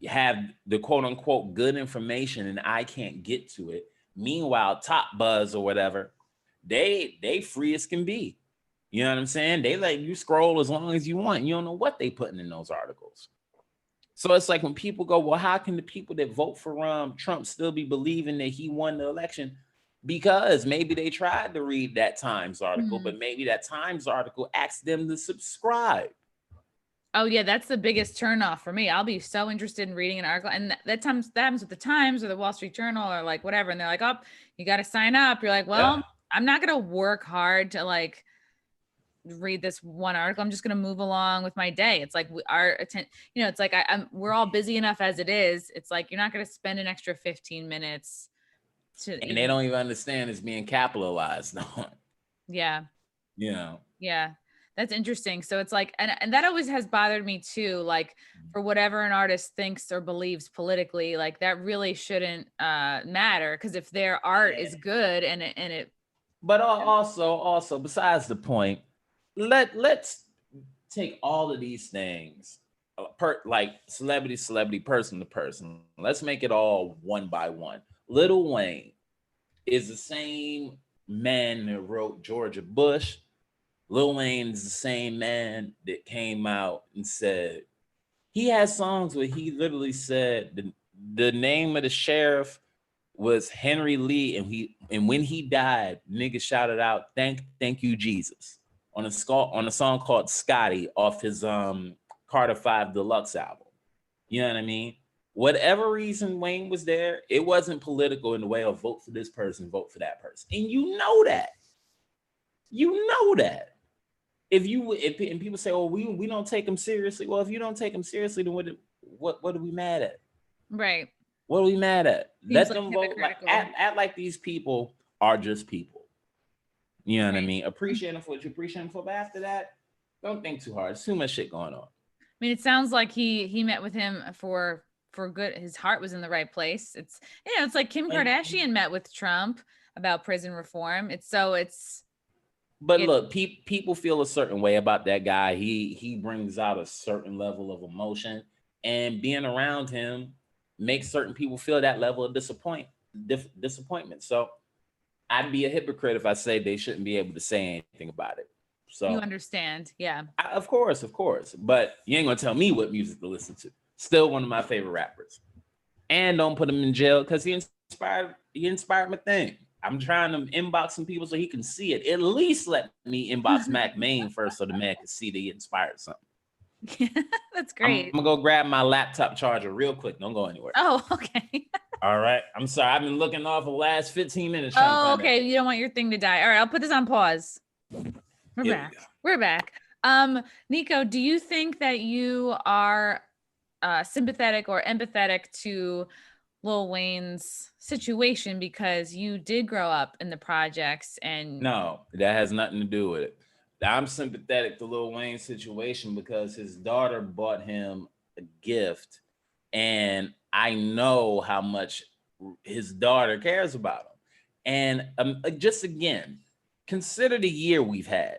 have the quote unquote good information and I can't get to it. Meanwhile, Top Buzz or whatever, they free as can be. You know what I'm saying? They let you scroll as long as you want. You don't know what they putting in those articles. So it's like when people go, well, how can the people that vote for Trump still be believing that he won the election? Because maybe they tried to read that Times article, but maybe that Times article asked them to subscribe. Oh yeah, that's the biggest turnoff for me. I'll be so interested in reading an article, and that happens with the Times or the Wall Street Journal or like whatever, and they're like, "Oh, you got to sign up." You're like, "Well, I'm not gonna work hard to like read this one article. I'm just gonna move along with my day." It's like it's like we're all busy enough as it is. It's like you're not gonna spend an extra 15 minutes to. And they don't even understand it's being capitalized on. Yeah. You know. Yeah. That's interesting. So it's like, and that always has bothered me too. Like for whatever an artist thinks or believes politically, like that really shouldn't matter. Cause if their art is good and it But also besides the point, let's take all of these things, like celebrity, person to person. Let's make it all one by one. Lil Wayne is the same man that wrote Georgia Bush. Lil Wayne is the same man that came out and said, he has songs where he literally said the name of the sheriff was Henry Lee, and when he died, niggas shouted out, thank you, Jesus, on a song called Scotty off his Carter 5 Deluxe album. You know what I mean? Whatever reason Wayne was there, it wasn't political in the way of vote for this person, vote for that person. And you know that. You know that. If and people say, "Oh, we don't take them seriously." Well, if you don't take them seriously, then what are we mad at? right. What are we mad at? Seems Let them vote. hypocritical. Act like these people are just people. You know what I Right. mean? Appreciate them for what you appreciate them for, but after that, don't think too hard. There's too much shit going on. I mean, it sounds like he met with him for good. His heart was in the right place. It's it's like Kim Kardashian met with Trump about prison reform. But look, people feel a certain way about that guy. He brings out a certain level of emotion, and being around him makes certain people feel that level of disappointment. So I'd be a hypocrite if I say they shouldn't be able to say anything about it. So you understand, yeah. Of course. But you ain't gonna tell me what music to listen to. Still one of my favorite rappers. And don't put him in jail because he inspired my thing. I'm trying to inbox some people so he can see it. At least let me inbox Mac Main first so the man can see that he inspired something. That's great. I'm gonna go grab my laptop charger real quick. Don't go anywhere. Oh, okay. All right. I'm sorry. I've been looking off the last 15 minutes. Oh, okay. You don't want your thing to die. All right, I'll put this on pause. We're back. Neko, do you think that you are sympathetic or empathetic to Lil Wayne's situation because you did grow up in the projects? And no, that has nothing to do with it. I'm sympathetic to Lil Wayne's situation because his daughter bought him a gift, and I know how much his daughter cares about him. And just again, consider the year we've had.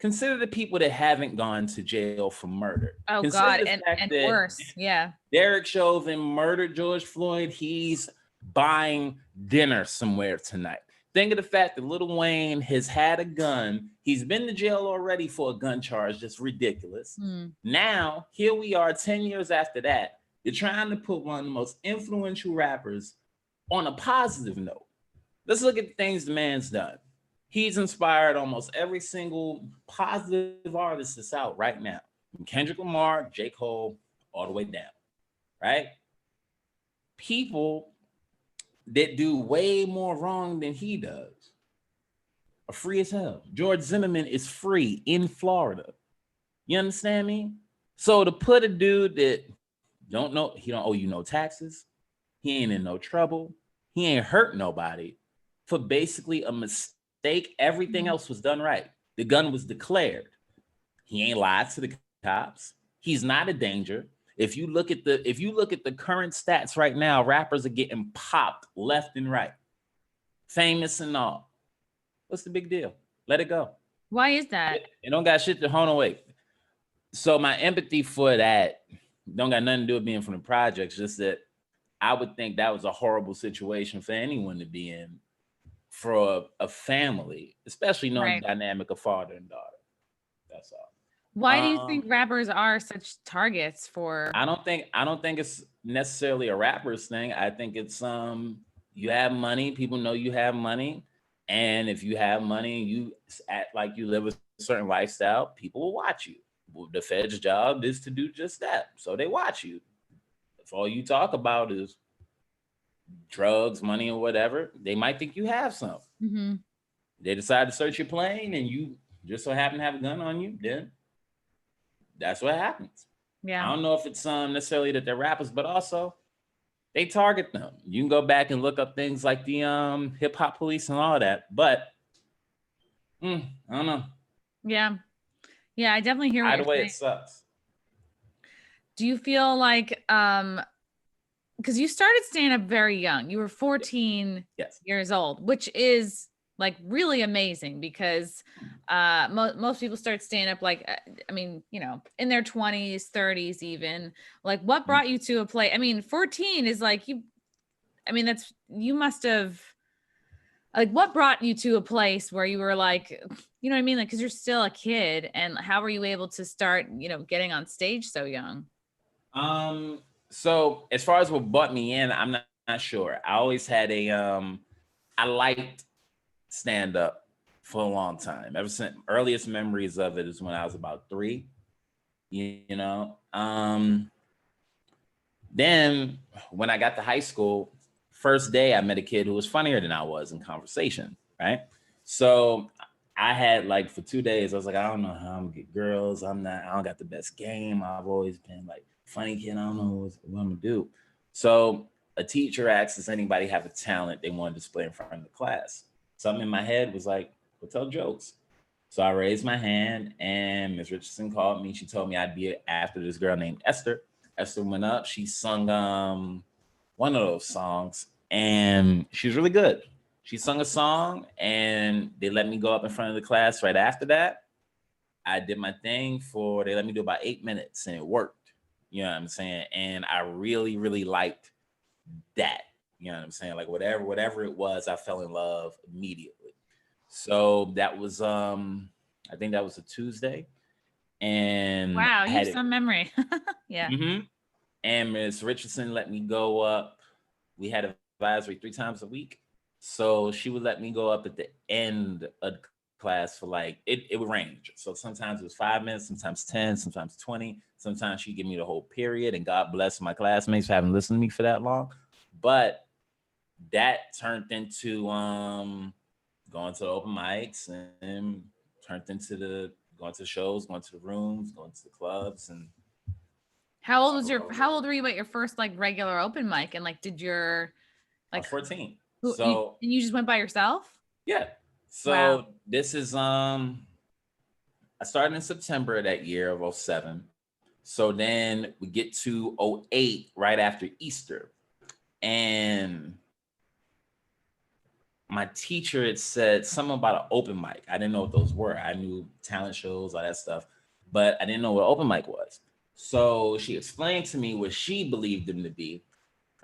Consider the people that haven't gone to jail for murder. Oh, Consider God, and worse. Yeah. Derek Chauvin murdered George Floyd. He's buying dinner somewhere tonight. Think of the fact that Lil Wayne has had a gun. He's been to jail already for a gun charge. That's ridiculous. Now, here we are 10 years after that. You're trying to put one of the most influential rappers on a positive note. Let's look at the things the man's done. He's inspired almost every single positive artist that's out right now. From Kendrick Lamar, J. Cole, all the way down, right? People that do way more wrong than he does are free as hell. George Zimmerman is free in Florida. You understand me? So to put a dude that he don't owe you no taxes, he ain't in no trouble, he ain't hurt nobody, for basically a mistake, everything else was done right. The gun was declared. He ain't lied to the cops. He's not a danger. If you look at the current stats right now, rappers are getting popped left and right, famous and all. What's the big deal? Let it go. Why is that? It don't got shit to hold on. Wait. So my empathy for that don't got nothing to do with being from the projects. Just that I would think that was a horrible situation for anyone to be in, for a family, especially knowing the dynamic of father and daughter. That's all. Why do you think rappers are such targets for? I don't think it's necessarily a rapper's thing. I think it's you have money, people know you have money, and if you have money and you act like you live a certain lifestyle, people will watch you. The Fed's job is to do just that, so they watch you. If all you talk about is drugs, money, or whatever, they might think you have some. Mm-hmm. They decide to search your plane, and you just so happen to have a gun on you, then that's what happens. Yeah. I don't know if it's necessarily that they're rappers, but also they target them. You can go back and look up things like the hip hop police and all that, but I don't know. Yeah. Yeah, I definitely hear what Either you're way, saying. it sucks. Do you feel like because you started stand up very young. You were 14 Yes. years old, which is like really amazing because most people start stand up like I mean, you know, in their 20s, 30s even. Like what brought you to a place? I mean, 14 is like you I mean, that's you must have like what brought you to a place where you were like, you know what I mean? Like cuz you're still a kid and how were you able to start, you know, getting on stage so young? So as far as what brought me in, I'm not sure. I always had I liked stand up for a long time. Ever since earliest memories of it is when I was about 3, you know. Then when I got to high school, first day I met a kid who was funnier than I was in conversation, right? So I had like for 2 days, I was like, I don't know how I'm gonna get girls. I don't got the best game. I've always been like funny kid. I don't know what I'm gonna do. So a teacher asked, does anybody have a talent they want to display in front of the class? Something in my head was like, well, tell jokes. So I raised my hand and Miss Richardson called me. She told me I'd be after this girl named Esther. Esther went up. She sung one of those songs, and she was really good. She sung a song, and they let me go up in front of the class right after that. I did my thing for they let me do about 8 minutes, and it worked. You know what I'm saying? And I really, really liked that. You know what I'm saying? Like whatever it was, I fell in love immediately. So that was I think that was a Tuesday, and Wow, I you have had it. some memory. Yeah. Mhm. And Miss Richardson let me go up. We had advisory 3 times a week. So she would let me go up at the end of class for like it would range. So sometimes it was 5 minutes, sometimes 10, sometimes 20. Sometimes she'd give me the whole period. And God bless my classmates for having listened to me for that long. But that turned into going to the open mics and turned into the going to shows, going to the rooms, going to the clubs and How old were you at your first like regular open mic? And like did your I like was 14. who you So and you just went by yourself? yeah. Wow. So this is I started in September of that year of '07. So then we get to '08 right after Easter. And my teacher had said something about an open mic. I didn't know what those were. I knew talent shows, all that stuff, but I didn't know what open mic was. So she explained to me what she believed them to be.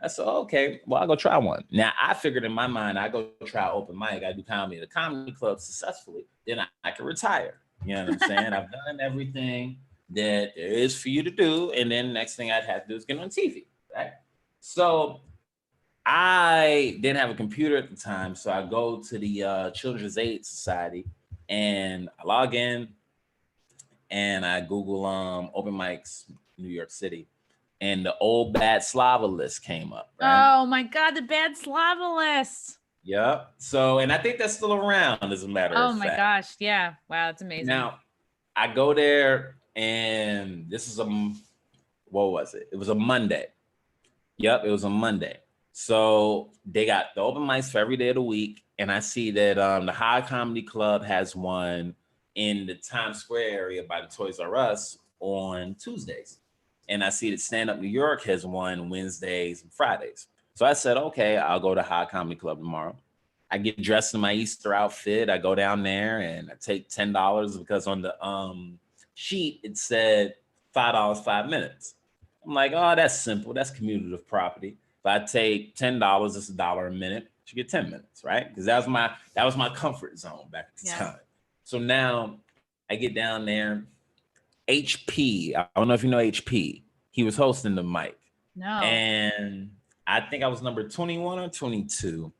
I said, okay, well, I'll go try one. Now, I figured in my mind, I go try open mic, I do comedy at a comedy club successfully, then I can retire. You know what I'm saying? I've done everything that there is for you to do. And then next thing I'd have to do is get on TV, right? So I didn't have a computer at the time. So I go to the Children's Aid Society and I log in and I Google open mics New York City and the old bad Slava list came up, right? Oh my God, the bad Slava list. Yep. So, and I think that's still around, as a matter Oh of my fact. gosh. Yeah. Wow, that's amazing. Now, I go there, and this is what was it? It was a Monday. Yep, it was a Monday. So they got the open mics for every day of the week, and I see that the High Comedy Club has one in the Times Square area by the Toys R Us on Tuesdays, and I see that Stand Up New York has one Wednesdays and Fridays. So I said, okay, I'll go to High Comedy Club tomorrow. I get dressed in my Easter outfit. I go down there and I take $10 because on the sheet it said $5, 5 minutes. I'm like, oh, that's simple. That's commutative property. If I take $10, it's $1 a minute. You get 10 minutes, right? Because that was my comfort zone back at the Yeah. time. So now I get down there. HP, I don't know if you know HP. He was hosting the mic. No. And I think I was number 21 or 22.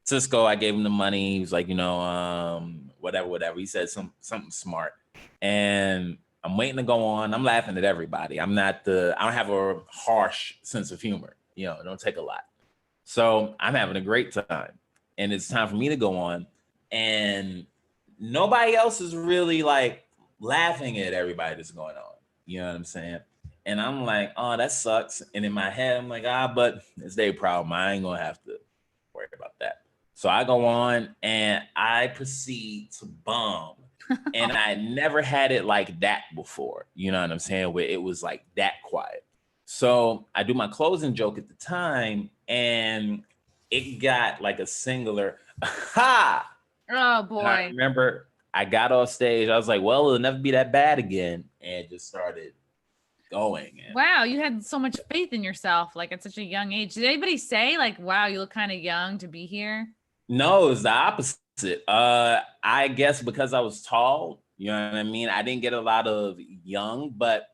Cisco, I gave him the money. He was like, whatever. He said something smart. And I'm waiting to go on. I'm laughing at everybody. I don't have a harsh sense of humor. It don't take a lot. So I'm having a great time. And it's time for me to go on. And nobody else is really like laughing at everybody that's going on. You know what I'm saying? And I'm like, oh, that sucks. And in my head, I'm like, but it's their problem. I ain't gonna have to worry about that. So I go on and I proceed to bomb And I never had it like that before. You know what I'm saying? Where it was like that quiet. So I do my closing joke at the time, and it got like a singular ha. Oh And I boy. remember I got off stage. I was like, well, it'll never be that bad again. And just started going. And Wow, you had so much faith in yourself, like at such a young age. Did anybody say like, wow, you look kind of young to be here? no, it's the opposite. I guess because I was tall, you know what I mean? I didn't get a lot of young, but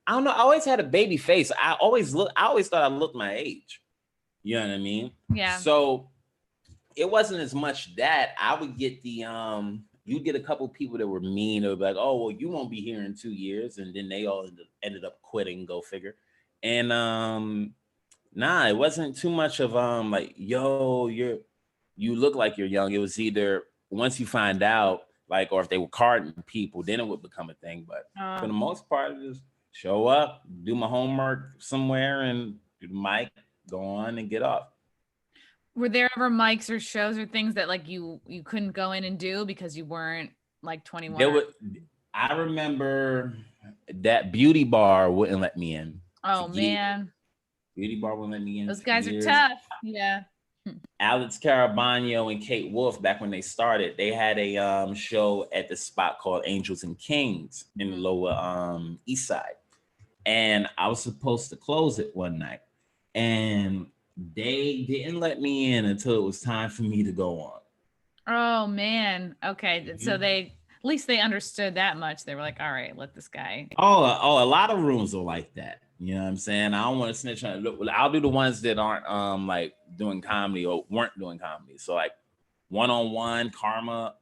I don't know. I always had a baby face. I always thought I looked my age. You know what I mean? Yeah. So it wasn't as much that I would get you get a couple people that were mean. They would be like, oh, well, you won't be here in 2 years. And then they all ended up quitting, go figure. And nah, it wasn't too much of like, yo, you look like you're young. It was either once you find out, like, or if they were carding people, then it would become a thing. But for the most part, it just show up, do my homework somewhere, and do the mic, go on and get off. Were there ever mics or shows or things that like you couldn't go in and do because you weren't like 21? There would, I remember that beauty bar wouldn't let me in. Oh man, Beauty bar wouldn't let me in. those For guys are years. tough. Yeah. Alex Carabano and Kate Wolf, back when they started, they had a show at the spot called Angels and Kings in the lower east side. And I was supposed to close it one night. And they didn't let me in until it was time for me to go on. Oh man. Okay. Mm-hmm. So they at least they understood that much. They were like, all right, let this guy. Oh, a lot of rooms are like that. You know what I'm saying? I don't want to snitch on it. I'll do the ones that aren't like doing comedy or weren't doing comedy. So like one-on-one, Karma,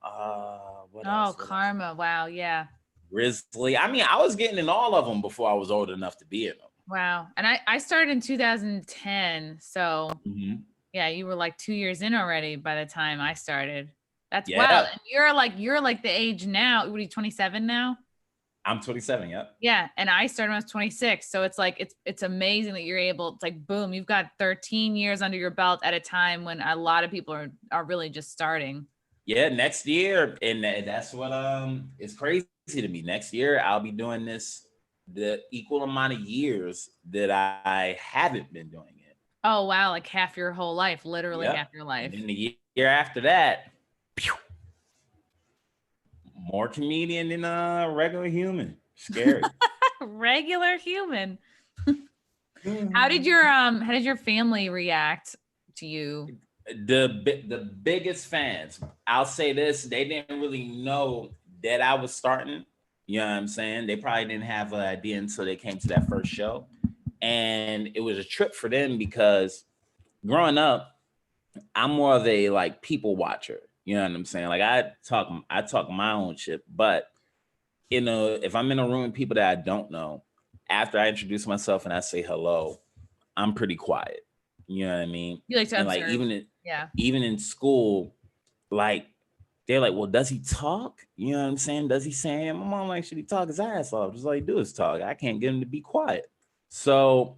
what else? Karma. Wow. Yeah. Grizzly. I mean, I was getting in all of them before I was old enough to be in them. Wow. And I started in 2010. So yeah, you were like 2 years in already by the time I started. That's wild. And you're like the age now. What are you, 27 now? I'm 27. Yep. Yeah. And I started when I was 26. So it's like, it's amazing that you're able, it's like, boom, you've got 13 years under your belt at a time when a lot of people are really just starting. Yeah. Next year. And that's what, is crazy to me. Next year, I'll be doing this, the equal amount of years that I haven't been doing it. Oh, wow. Like half your whole life, literally half your life. And then the year after that, more comedian than a regular human. Scary. Regular human. How did your family react to you? The biggest fans. I'll say this: they didn't really know that I was starting. You know what I'm saying? They probably didn't have an idea until they came to that first show, and it was a trip for them because growing up, I'm more of a like people watcher. You know what I'm saying? Like I talk my own shit, but you know, if I'm in a room with people that I don't know, after I introduce myself and I say hello, I'm pretty quiet. You know what I mean? You like to and observe. Like even in school, like they're like, well, does he talk? You know what I'm saying? Does he say? My mom like, should he talk his ass off? Just all he do is talk. I can't get him to be quiet. So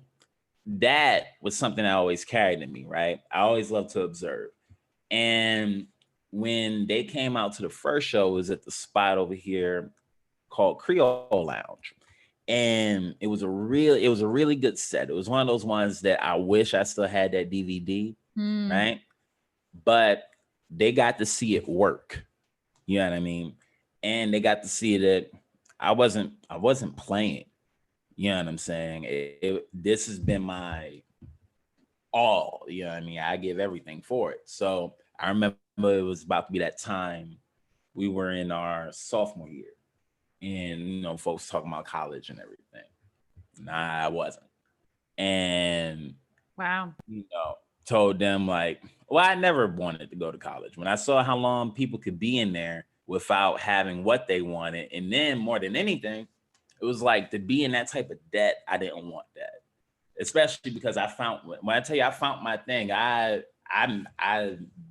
that was something I always carried in me, right? I always love to observe. And when they came out to the first show, it was at the spot over here called Creole Lounge. And it was a really good set. It was one of those ones that I wish I still had that DVD, right? But they got to see it work. You know what I mean? And they got to see that I wasn't playing. You know what I'm saying? This has been my all. You know what I mean? I give everything for it. So I remember it was about to be that time we were in our sophomore year. And, you know, folks talking about college and everything. Nah, I wasn't. And, wow, you know, told them like, well, I never wanted to go to college. When I saw how long people could be in there without having what they wanted, and then more than anything, it was like to be in that type of debt, I didn't want that. Especially because I found, when I tell you I found my thing, I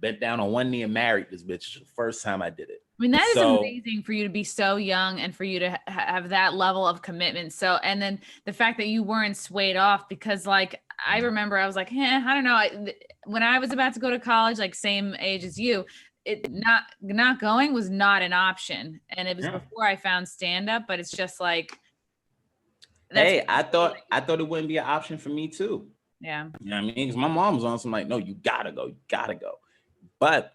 bent down on one knee and married this bitch the first time I did it. I mean, that is amazing for you to be so young and for you to have that level of commitment. So, and then the fact that you weren't swayed off, because like, I remember I was like, I don't know. When I was about to go to college, like same age as you, it not going was not an option. And it was Yeah. before I found stand-up, but it's just like that's Hey, I thought it wouldn't be an option for me too. yeah. You know what I mean? Because my mom was on some like, no, you gotta go, you gotta go. But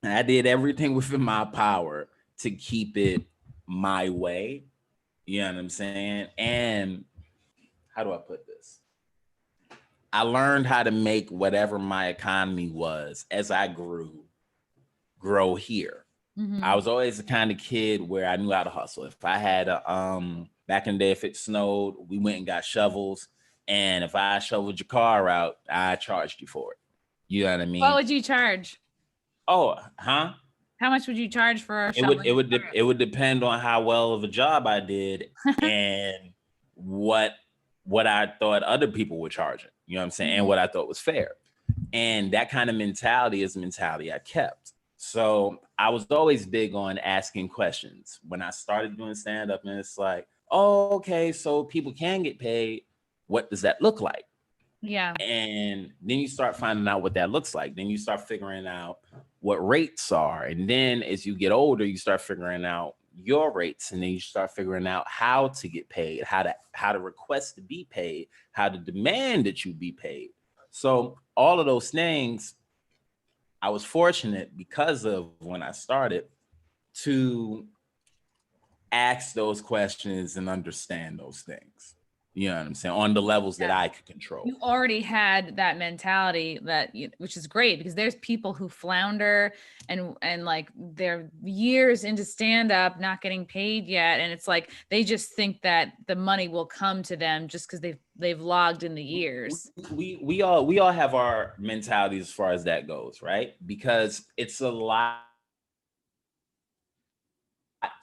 I did everything within my power to keep it my way. You know what I'm saying? And how do I put this? I learned how to make whatever my economy was as I grow here. Mm-hmm. I was always the kind of kid where I knew how to hustle. If I had back in the day, if it snowed, we went and got shovels. And if I shoveled your car out, I charged you for it. You know what I mean? What would you charge? Oh, huh? How much would you charge for It would depend on how well of a job I did and what I thought other people were charging. You know what I'm saying? And what I thought was fair. And that kind of mentality is the mentality I kept. So I was always big on asking questions when I started doing stand-up, and it's like, oh, okay, so people can get paid. What does that look like? Yeah. And then you start finding out what that looks like. Then you start figuring out what rates are. And then as you get older, you start figuring out your rates. And then you start figuring out how to get paid, how to request to be paid, how to demand that you be paid. So all of those things, I was fortunate because of when I started to ask those questions and understand those things. You know what I'm saying? On the levels that I could control. You already had that mentality which is great, because there's people who flounder and like they're years into stand up, not getting paid yet. And it's like, they just think that the money will come to them just because they've logged in the years. We all have our mentality as far as that goes, right? Because it's a lot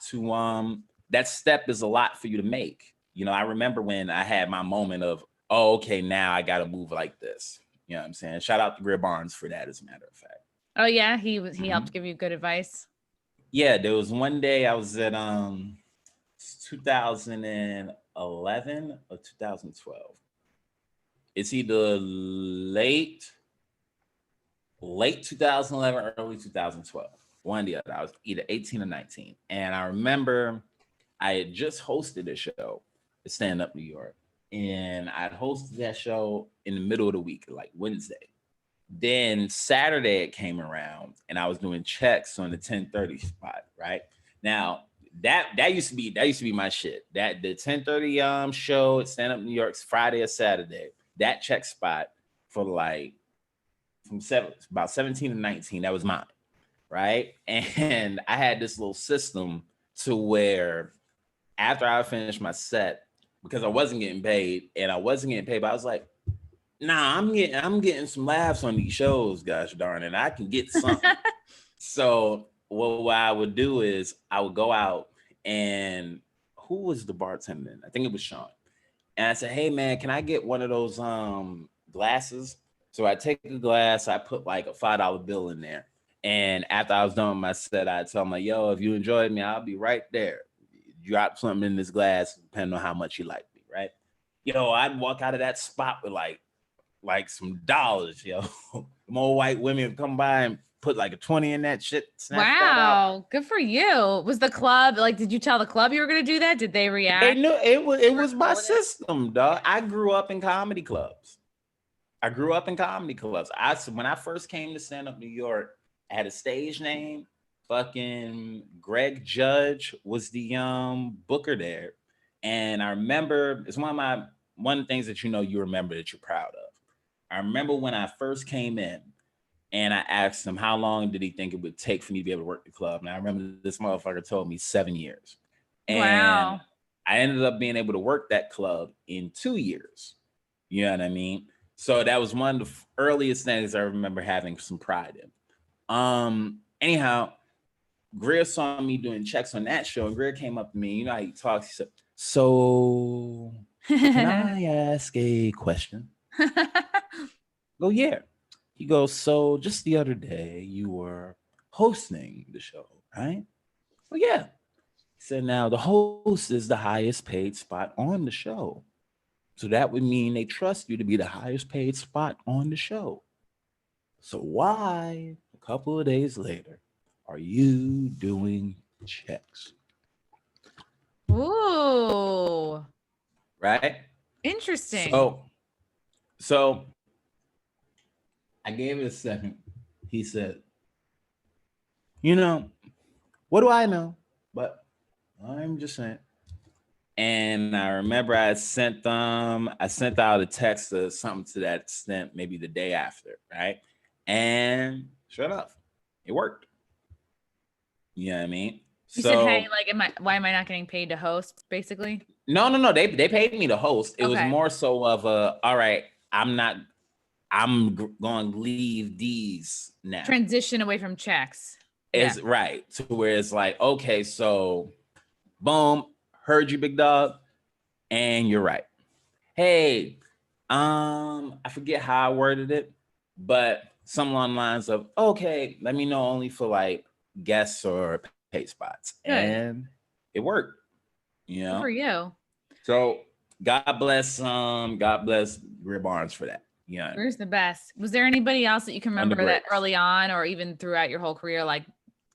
to, that step is a lot for you to make. You know, I remember when I had my moment of, oh, okay, now I got to move like this. You know what I'm saying? Shout out to Greer Barnes for that, as a matter of fact. Oh yeah, he helped give you good advice. Yeah, there was one day I was at 2011 or 2012. It's either late 2011, early 2012. One or the other. I was either 18 or 19. And I remember I had just hosted a show, Stand Up New York, and I'd hosted that show in the middle of the week, like Wednesday. Then Saturday it came around, and I was doing checks on the 10:30 spot. Right now, that used to be my shit. That the 10:30 show at Stand Up New York's Friday or Saturday. That check spot for like about 17 to 19. That was mine, right? And I had this little system to where after I finished my set, because I wasn't getting paid, but I was like, nah, I'm getting some laughs on these shows, gosh darn it, I can get something. So what I would do is I would go out, and who was the bartender? I think it was Sean. And I said, hey man, can I get one of those glasses? So I take a glass, I put like a $5 bill in there. And after I was done with my set, I tell him like, yo, if you enjoyed me, I'll be right there. Drop something in this glass, depending on how much you like me, right? Yo, I'd walk out of that spot with like some dollars, yo. More white women come by and put like a 20 in that shit. Wow, good for you. Was the club like? Did you tell the club you were gonna do that? Did they react? They knew it was my system, dog. I grew up in comedy clubs. When I first came to Stand Up New York, I had a stage name. Fucking Greg Judge was the booker there. And I remember it's one of the things that you remember that you're proud of. I remember when I first came in and I asked him how long did he think it would take for me to be able to work the club. And I remember this motherfucker told me 7 years. And wow. I ended up being able to work that club in 2 years. You know what I mean? So that was one of the earliest things I remember having some pride in. Anyhow, Greer saw me doing checks on that show, and Greer came up to me. You know how he talks. He said, so can I ask a question? Go, yeah. He goes, so just the other day you were hosting the show, right? Well, yeah. He said, now the host is the highest paid spot on the show. So that would mean they trust you to be the highest paid spot on the show. So why, a couple of days later, are you doing checks? Ooh, Right? interesting. So I gave it a second. He said, what do I know? But I'm just saying. And I remember I sent out a text or something to that extent, maybe the day after, right? And sure enough, it worked. You know what I mean? You said, hey, So like, why am I not getting paid to host, basically? no. They paid me to host. It was Okay. more so of all right, I'm going to leave these now. Transition away from checks. Is right to where it's like, okay, so boom, heard you, big dog, and you're right. Hey, I forget how I worded it, but some along the lines of, okay, let me know only for like guests or pay spots. Good. And it worked, Good for you. So God bless Greer Barnes for that. Yeah. Greer's the best. Was there anybody else that you can remember that early on or even throughout your whole career, like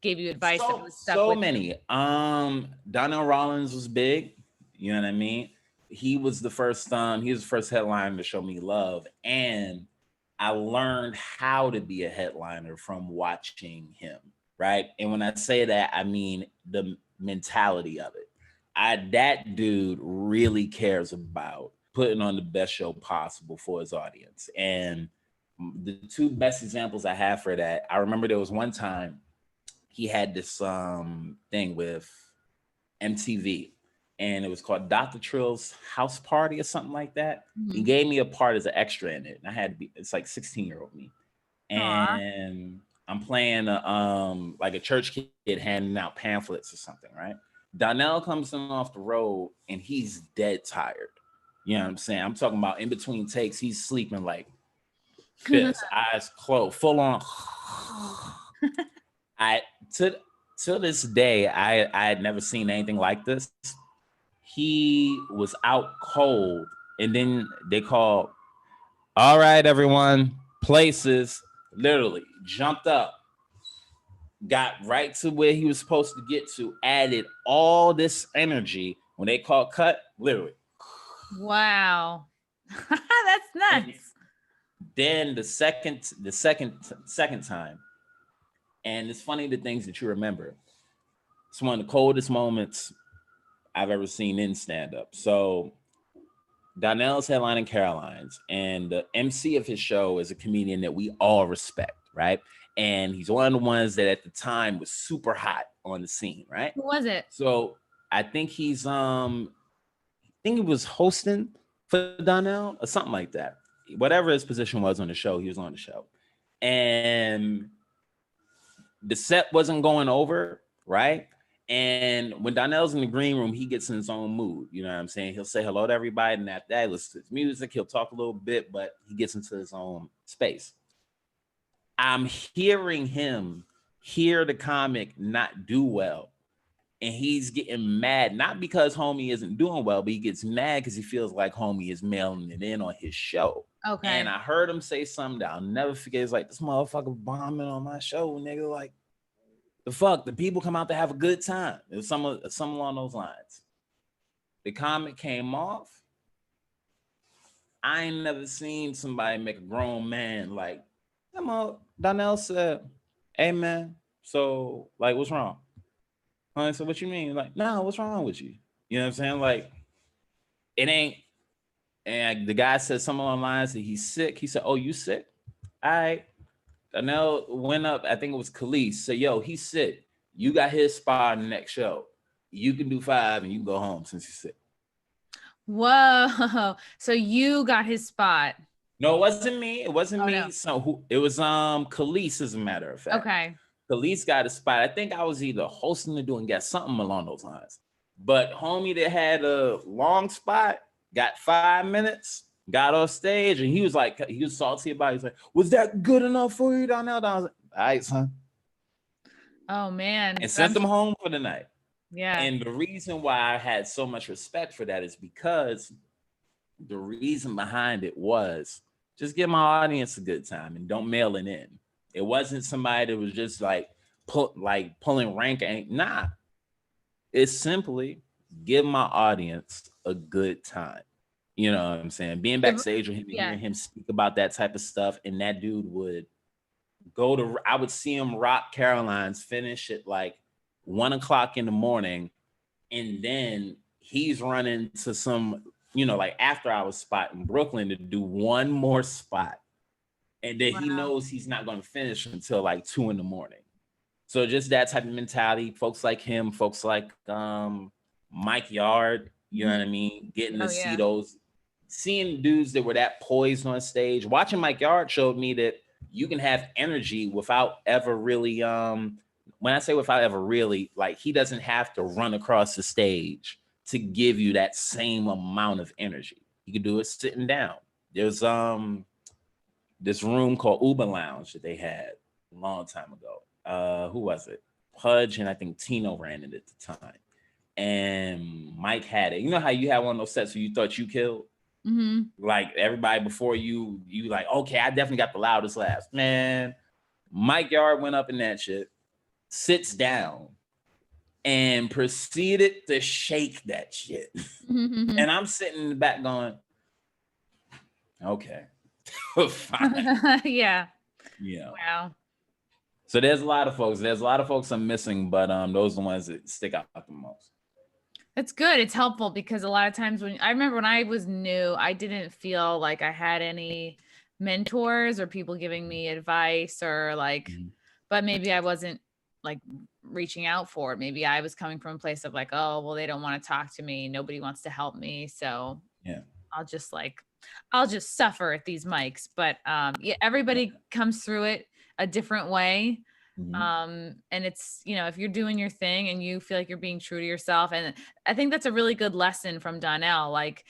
gave you advice that was stuck with many. you? Donnell Rawlings was big. You know what I mean? He was the first headliner to show me love. And I learned how to be a headliner from watching him. Right. And when I say that, I mean the mentality of it. That dude really cares about putting on the best show possible for his audience. And the two best examples I have for that, I remember there was one time he had this thing with MTV, and it was called Dr. Trill's House Party or something like that. Mm-hmm. He gave me a part as an extra in it, and I had to be, it's like 16-year-old me. And I'm playing like a church kid handing out pamphlets or something, right? Donnell comes in off the road and he's dead tired. You know what I'm saying? I'm talking about in between takes, he's sleeping like this, eyes closed, full on. To this day, I had never seen anything like this. He was out cold, and then they called, all right, everyone, places, literally jumped up, got right to where he was supposed to get to, added all this energy. When they called cut, literally. Wow. That's nuts. And then the second time, and it's funny the things that you remember. It's one of the coldest moments I've ever seen in stand-up. So Donnell's headlining Caroline's, and the MC of his show is a comedian that we all respect, right? And he's one of the ones that at the time was super hot on the scene, right? Who was it? So I think he was hosting for Donnell or something like that. Whatever his position was on the show, he was on the show. And the set wasn't going over, right? And when Donnell's in the green room, he gets in his own mood. You know what I'm saying? He'll say hello to everybody, and after that, listen to his music. He'll talk a little bit, but he gets into his own space. I'm hearing him hear the comic not do well. And he's getting mad, not because homie isn't doing well, but he gets mad because he feels like homie is mailing it in on his show. Okay. And I heard him say something that I'll never forget. It's like, this motherfucker bombing on my show, nigga. Like, the fuck? The people come out to have a good time. It was some along those lines. The comic came off. I ain't never seen somebody make a grown man like, Donnell said, hey, man, so, like, what's wrong? So what you mean? Like, no, what's wrong with you? You know what I'm saying? Like, it ain't. And the guy said something along the lines that he's sick. He said, oh, you sick? All right. Donnell went up, I think it was Khalees, said, yo, he's sick. You got his spot in the next show. You can do 5 and you can go home since he's sick. Whoa. So you got his spot. No, it wasn't me. It wasn't me. No. So it was Khalees, as a matter of fact. Okay. Khalees got a spot. I think I was either hosting or doing guest, something along those lines. But homie that had a long spot got 5 minutes, got off stage, and he was salty about it. He's like, was that good enough for you, Donnell? I was like, all right, son. Oh, man. And sent them home for the night. Yeah. And the reason why I had so much respect for that is because the reason behind it was just give my audience a good time and don't mail it in. It wasn't somebody that was just like, pulling rank. Ain't nah. It's simply give my audience a good time. You know what I'm saying? Being backstage with him and hearing him speak about that type of stuff, and that dude would I would see him rock Caroline's, finish at like 1:00 in the morning, and then he's running to some, like after hours spot in Brooklyn to do one more spot. And then he knows he's not going to finish until like 2 a.m. So just that type of mentality, folks like him, folks like Mike Yard, you know what I mean? Getting to see those, seeing dudes that were that poised on stage. Watching Mike Yard showed me that you can have energy without ever really, when I say without ever really, like he doesn't have to run across the stage to give you that same amount of energy. You can do it sitting down. There's this room called Uber Lounge that they had a long time ago. Who was it? Pudge and I think Tino ran it at the time. And Mike had it. You know how you had one of those sets where you thought you killed? Mm-hmm. Like everybody before you like, okay, I definitely got the loudest laughs. Man, Mike Yard went up in that shit, sits down, and proceeded to shake that shit. Mm-hmm. And I'm sitting in the back going, okay. Fine. Yeah. Wow. So there's a lot of folks I'm missing, but those are the ones that stick out the most. That's good. It's helpful because a lot of times I remember when I was new, I didn't feel like I had any mentors or people giving me advice or like, but maybe I wasn't like reaching out for it. Maybe I was coming from a place of like, oh, well, they don't want to talk to me. Nobody wants to help me. So I'll just suffer at these mics. But everybody comes through it a different way. And it's, if you're doing your thing and you feel like you're being true to yourself. And I think that's a really good lesson from Donnell. Like,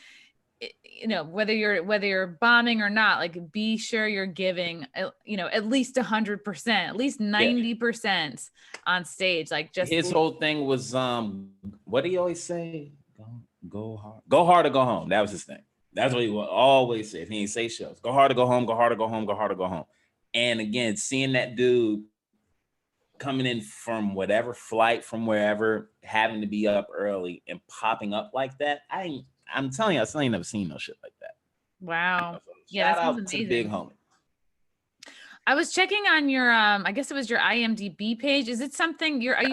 whether you're bombing or not, like be sure you're giving, at least 100%, at least 90% on stage. Like just his whole thing was, what do you always say? Go hard or go home. That was his thing. That's what he would always say. If he didn't say shows, go hard or go home, go hard or go home, go hard or go home. And again, seeing that dude coming in from whatever flight, from wherever, having to be up early and popping up like that, I'm telling you, I still ain't never seen no shit like that. Wow. So shout out to the big homie. I was checking on your I guess it was your IMDb page. Is it something are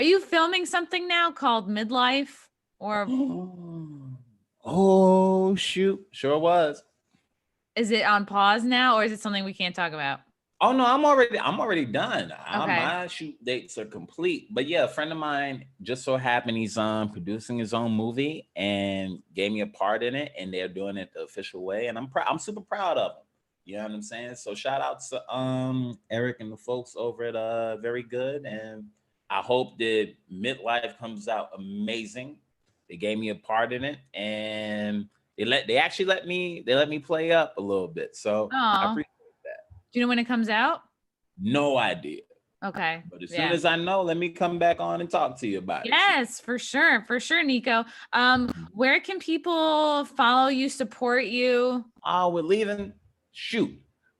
you filming something now called Midlife or oh shoot, sure was. Is it on pause now or is it something we can't talk about? Oh no, I'm already done. Okay. My shoot dates are complete. But yeah, a friend of mine just so happened he's producing his own movie and gave me a part in it, and they're doing it the official way. And I'm super proud of them. You know what I'm saying? So shout out to Eric and the folks over at Very Good. And I hope that Midlife comes out amazing. They gave me a part in it, and they actually let me play up a little bit. So I appreciate that. Do you know when it comes out? No idea. Okay. But as soon as I know, let me come back on and talk to you about it. Yes, for sure, Neko. Where can people follow you, support you? We're leaving. Shoot.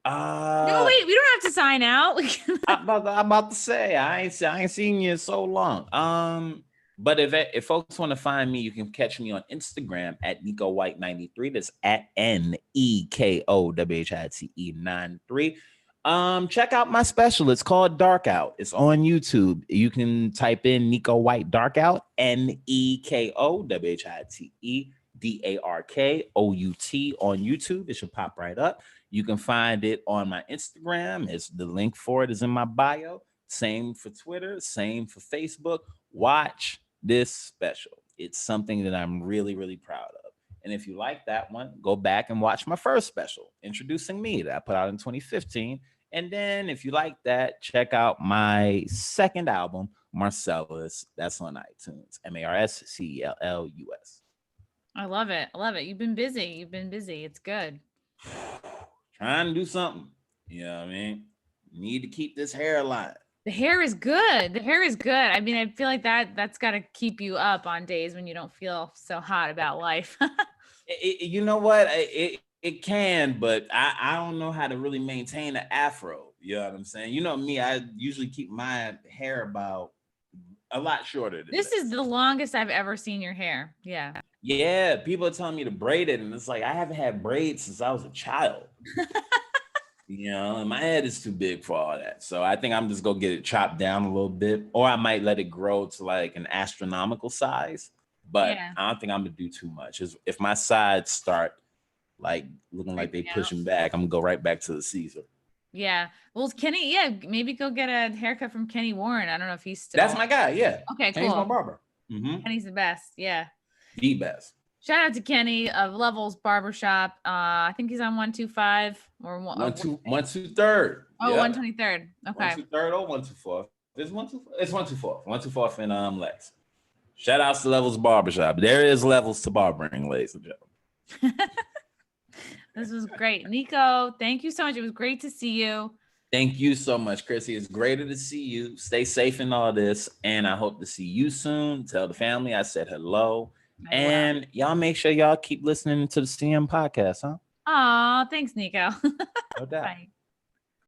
No, wait, we don't have to sign out. I'm about to say I ain't seen you in so long. But if folks want to find me, you can catch me on Instagram at Neko White 93. That's at NEKOWHITE 93. Check out my special. It's called Dark Out. It's on YouTube. You can type in Neko White Dark Out, NEKOWHITE DARKOUT on YouTube. It should pop right up. You can find it on my Instagram. It's the link for it is in my bio. Same for Twitter, same for Facebook. Watch this special. It's something that I'm really, really proud of. And if you like that one, go back and watch my first special, Introducing Me, that I put out in 2015. And then if you like that, check out my second album, Marcellus. That's on iTunes, MARSCELLUS. I love it. You've been busy. It's good. Trying to do something. You know what I mean? Need to keep this hair alive. The hair is good. I mean, I feel like that's got to keep you up on days when you don't feel so hot about life. You know what? It It can, but I don't know how to really maintain an afro. You know what I'm saying? You know me, I usually keep my hair about a lot shorter than This is the longest I've ever seen your hair. Yeah. Yeah, people are telling me to braid it, and it's like I haven't had braids since I was a child. You know, and my head is too big for all that. So I think I'm just gonna get it chopped down a little bit, or I might let it grow to like an astronomical size. But Yeah. I don't think I'm gonna do too much. If my sides start like looking like they pushing back, I'm gonna go right back to the Caesar. Yeah. Well, Kenny, yeah, maybe go get a haircut from Kenny Warren. I don't know if he's still. That's my guy. Yeah. Okay, Kenny's cool. my barber. Mm-hmm. Kenny's the best. Yeah. The best. Shout out to Kenny of Levels Barbershop. I think he's on 125 or 123rd. Oh, Yep. 123rd. Okay. 123rd or 124th. It's 124th. 124th in Lex. Shout outs to Levels Barbershop. There is levels to barbering, ladies and gentlemen. This was great. Neko, thank you so much. It was great to see you. Thank you so much, Chrissy. It's greater to see you. Stay safe in all this. And I hope to see you soon. Tell the family I said hello. And y'all make sure y'all keep listening to the CM podcast, huh? Aw, thanks, Neko. No doubt. Bye.